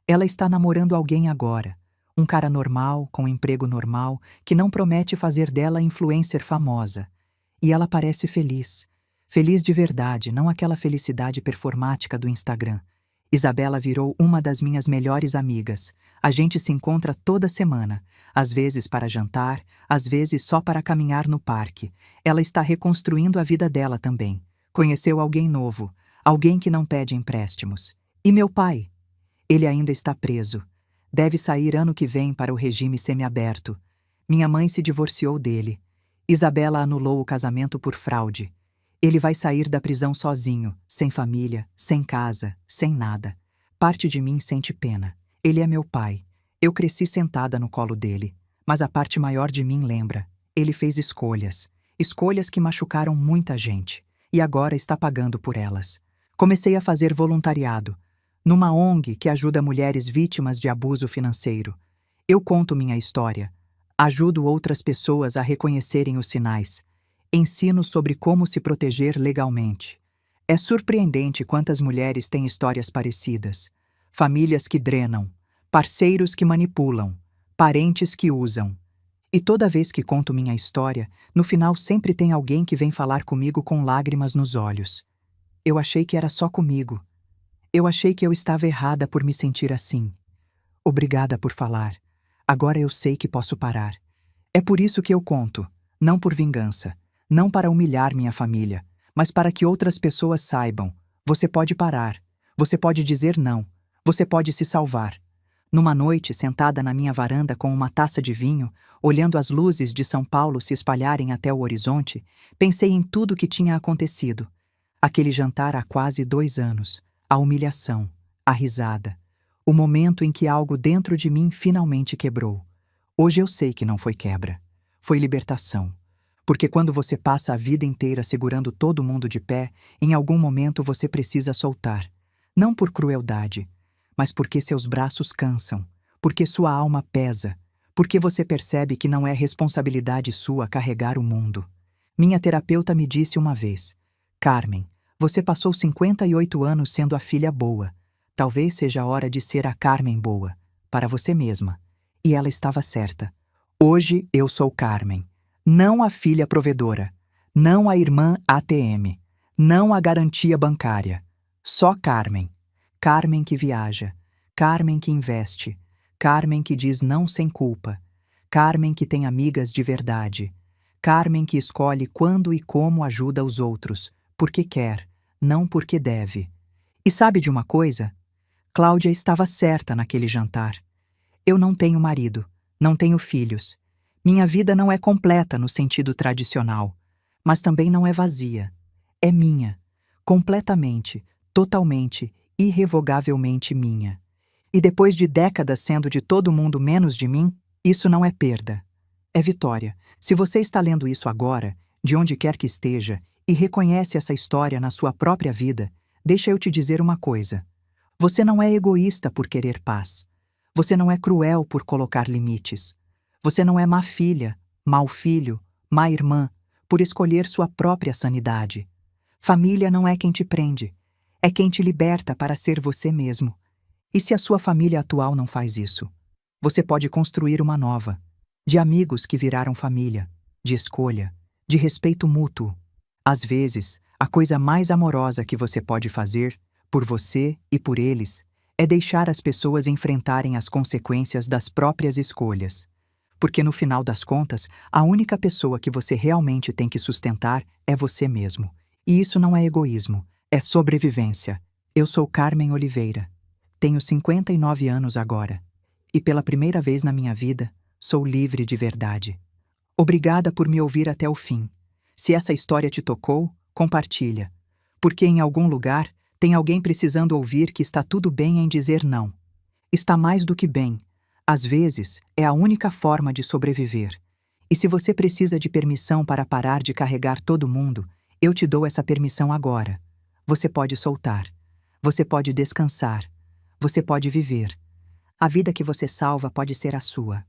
Ela está namorando alguém agora. Um cara normal, com um emprego normal, que não promete fazer dela influencer famosa. E ela parece feliz. Feliz de verdade, não aquela felicidade performática do Instagram. Isabela virou uma das minhas melhores amigas. A gente se encontra toda semana, às vezes para jantar, às vezes só para caminhar no parque. Ela está reconstruindo a vida dela também. Conheceu alguém novo, alguém que não pede empréstimos. E meu pai? Ele ainda está preso. Deve sair ano que vem para o regime semiaberto. Minha mãe se divorciou dele. Isabela anulou o casamento por fraude. Ele vai sair da prisão sozinho, sem família, sem casa, sem nada. Parte de mim sente pena. Ele é meu pai. Eu cresci sentada no colo dele. Mas a parte maior de mim lembra. Ele fez escolhas. Escolhas que machucaram muita gente. E agora está pagando por elas. Comecei a fazer voluntariado. Numa ONG que ajuda mulheres vítimas de abuso financeiro. Eu conto minha história. Ajudo outras pessoas a reconhecerem os sinais. Ensino sobre como se proteger legalmente. É surpreendente quantas mulheres têm histórias parecidas. Famílias que drenam, parceiros que manipulam, parentes que usam. E toda vez que conto minha história, no final sempre tem alguém que vem falar comigo com lágrimas nos olhos. Eu achei que era só comigo. Eu achei que eu estava errada por me sentir assim. Obrigada por falar. Agora eu sei que posso parar. É por isso que eu conto, não por vingança, não para humilhar minha família, mas para que outras pessoas saibam. Você pode parar, você pode dizer não, você pode se salvar. Numa noite, sentada na minha varanda com uma taça de vinho, olhando as luzes de São Paulo se espalharem até o horizonte, pensei em tudo o que tinha acontecido. Aquele jantar há quase 2 anos. A humilhação, a risada, o momento em que algo dentro de mim finalmente quebrou. Hoje eu sei que não foi quebra, foi libertação. Porque quando você passa a vida inteira segurando todo mundo de pé, em algum momento você precisa soltar. Não por crueldade, mas porque seus braços cansam, porque sua alma pesa, porque você percebe que não é responsabilidade sua carregar o mundo. Minha terapeuta me disse uma vez: Carmen, você passou 58 anos sendo a filha boa. Talvez seja a hora de ser a Carmen boa, para você mesma. E ela estava certa. Hoje eu sou Carmen. Não a filha provedora. Não a irmã ATM. Não a garantia bancária. Só Carmen. Carmen que viaja. Carmen que investe. Carmen que diz não sem culpa. Carmen que tem amigas de verdade. Carmen que escolhe quando e como ajuda os outros, porque quer, não porque deve. E sabe de uma coisa? Cláudia estava certa naquele jantar. Eu não tenho marido, não tenho filhos. Minha vida não é completa no sentido tradicional, mas também não é vazia. É minha, completamente, totalmente, irrevogavelmente minha. E depois de décadas sendo de todo mundo menos de mim, isso não é perda. É vitória. Se você está lendo isso agora, de onde quer que esteja, e reconhece essa história na sua própria vida, deixa eu te dizer uma coisa. Você não é egoísta por querer paz. Você não é cruel por colocar limites. Você não é má filha, mau filho, má irmã, por escolher sua própria sanidade. Família não é quem te prende, é quem te liberta para ser você mesmo. E se a sua família atual não faz isso? Você pode construir uma nova, de amigos que viraram família, de escolha, de respeito mútuo. Às vezes, a coisa mais amorosa que você pode fazer, por você e por eles, é deixar as pessoas enfrentarem as consequências das próprias escolhas. Porque no final das contas, a única pessoa que você realmente tem que sustentar é você mesmo. E isso não é egoísmo, é sobrevivência. Eu sou Carmen Oliveira. Tenho 59 anos agora. E pela primeira vez na minha vida, sou livre de verdade. Obrigada por me ouvir até o fim. Se essa história te tocou, compartilha. Porque em algum lugar, tem alguém precisando ouvir que está tudo bem em dizer não. Está mais do que bem. Às vezes, é a única forma de sobreviver. E se você precisa de permissão para parar de carregar todo mundo, eu te dou essa permissão agora. Você pode soltar. Você pode descansar. Você pode viver. A vida que você salva pode ser a sua.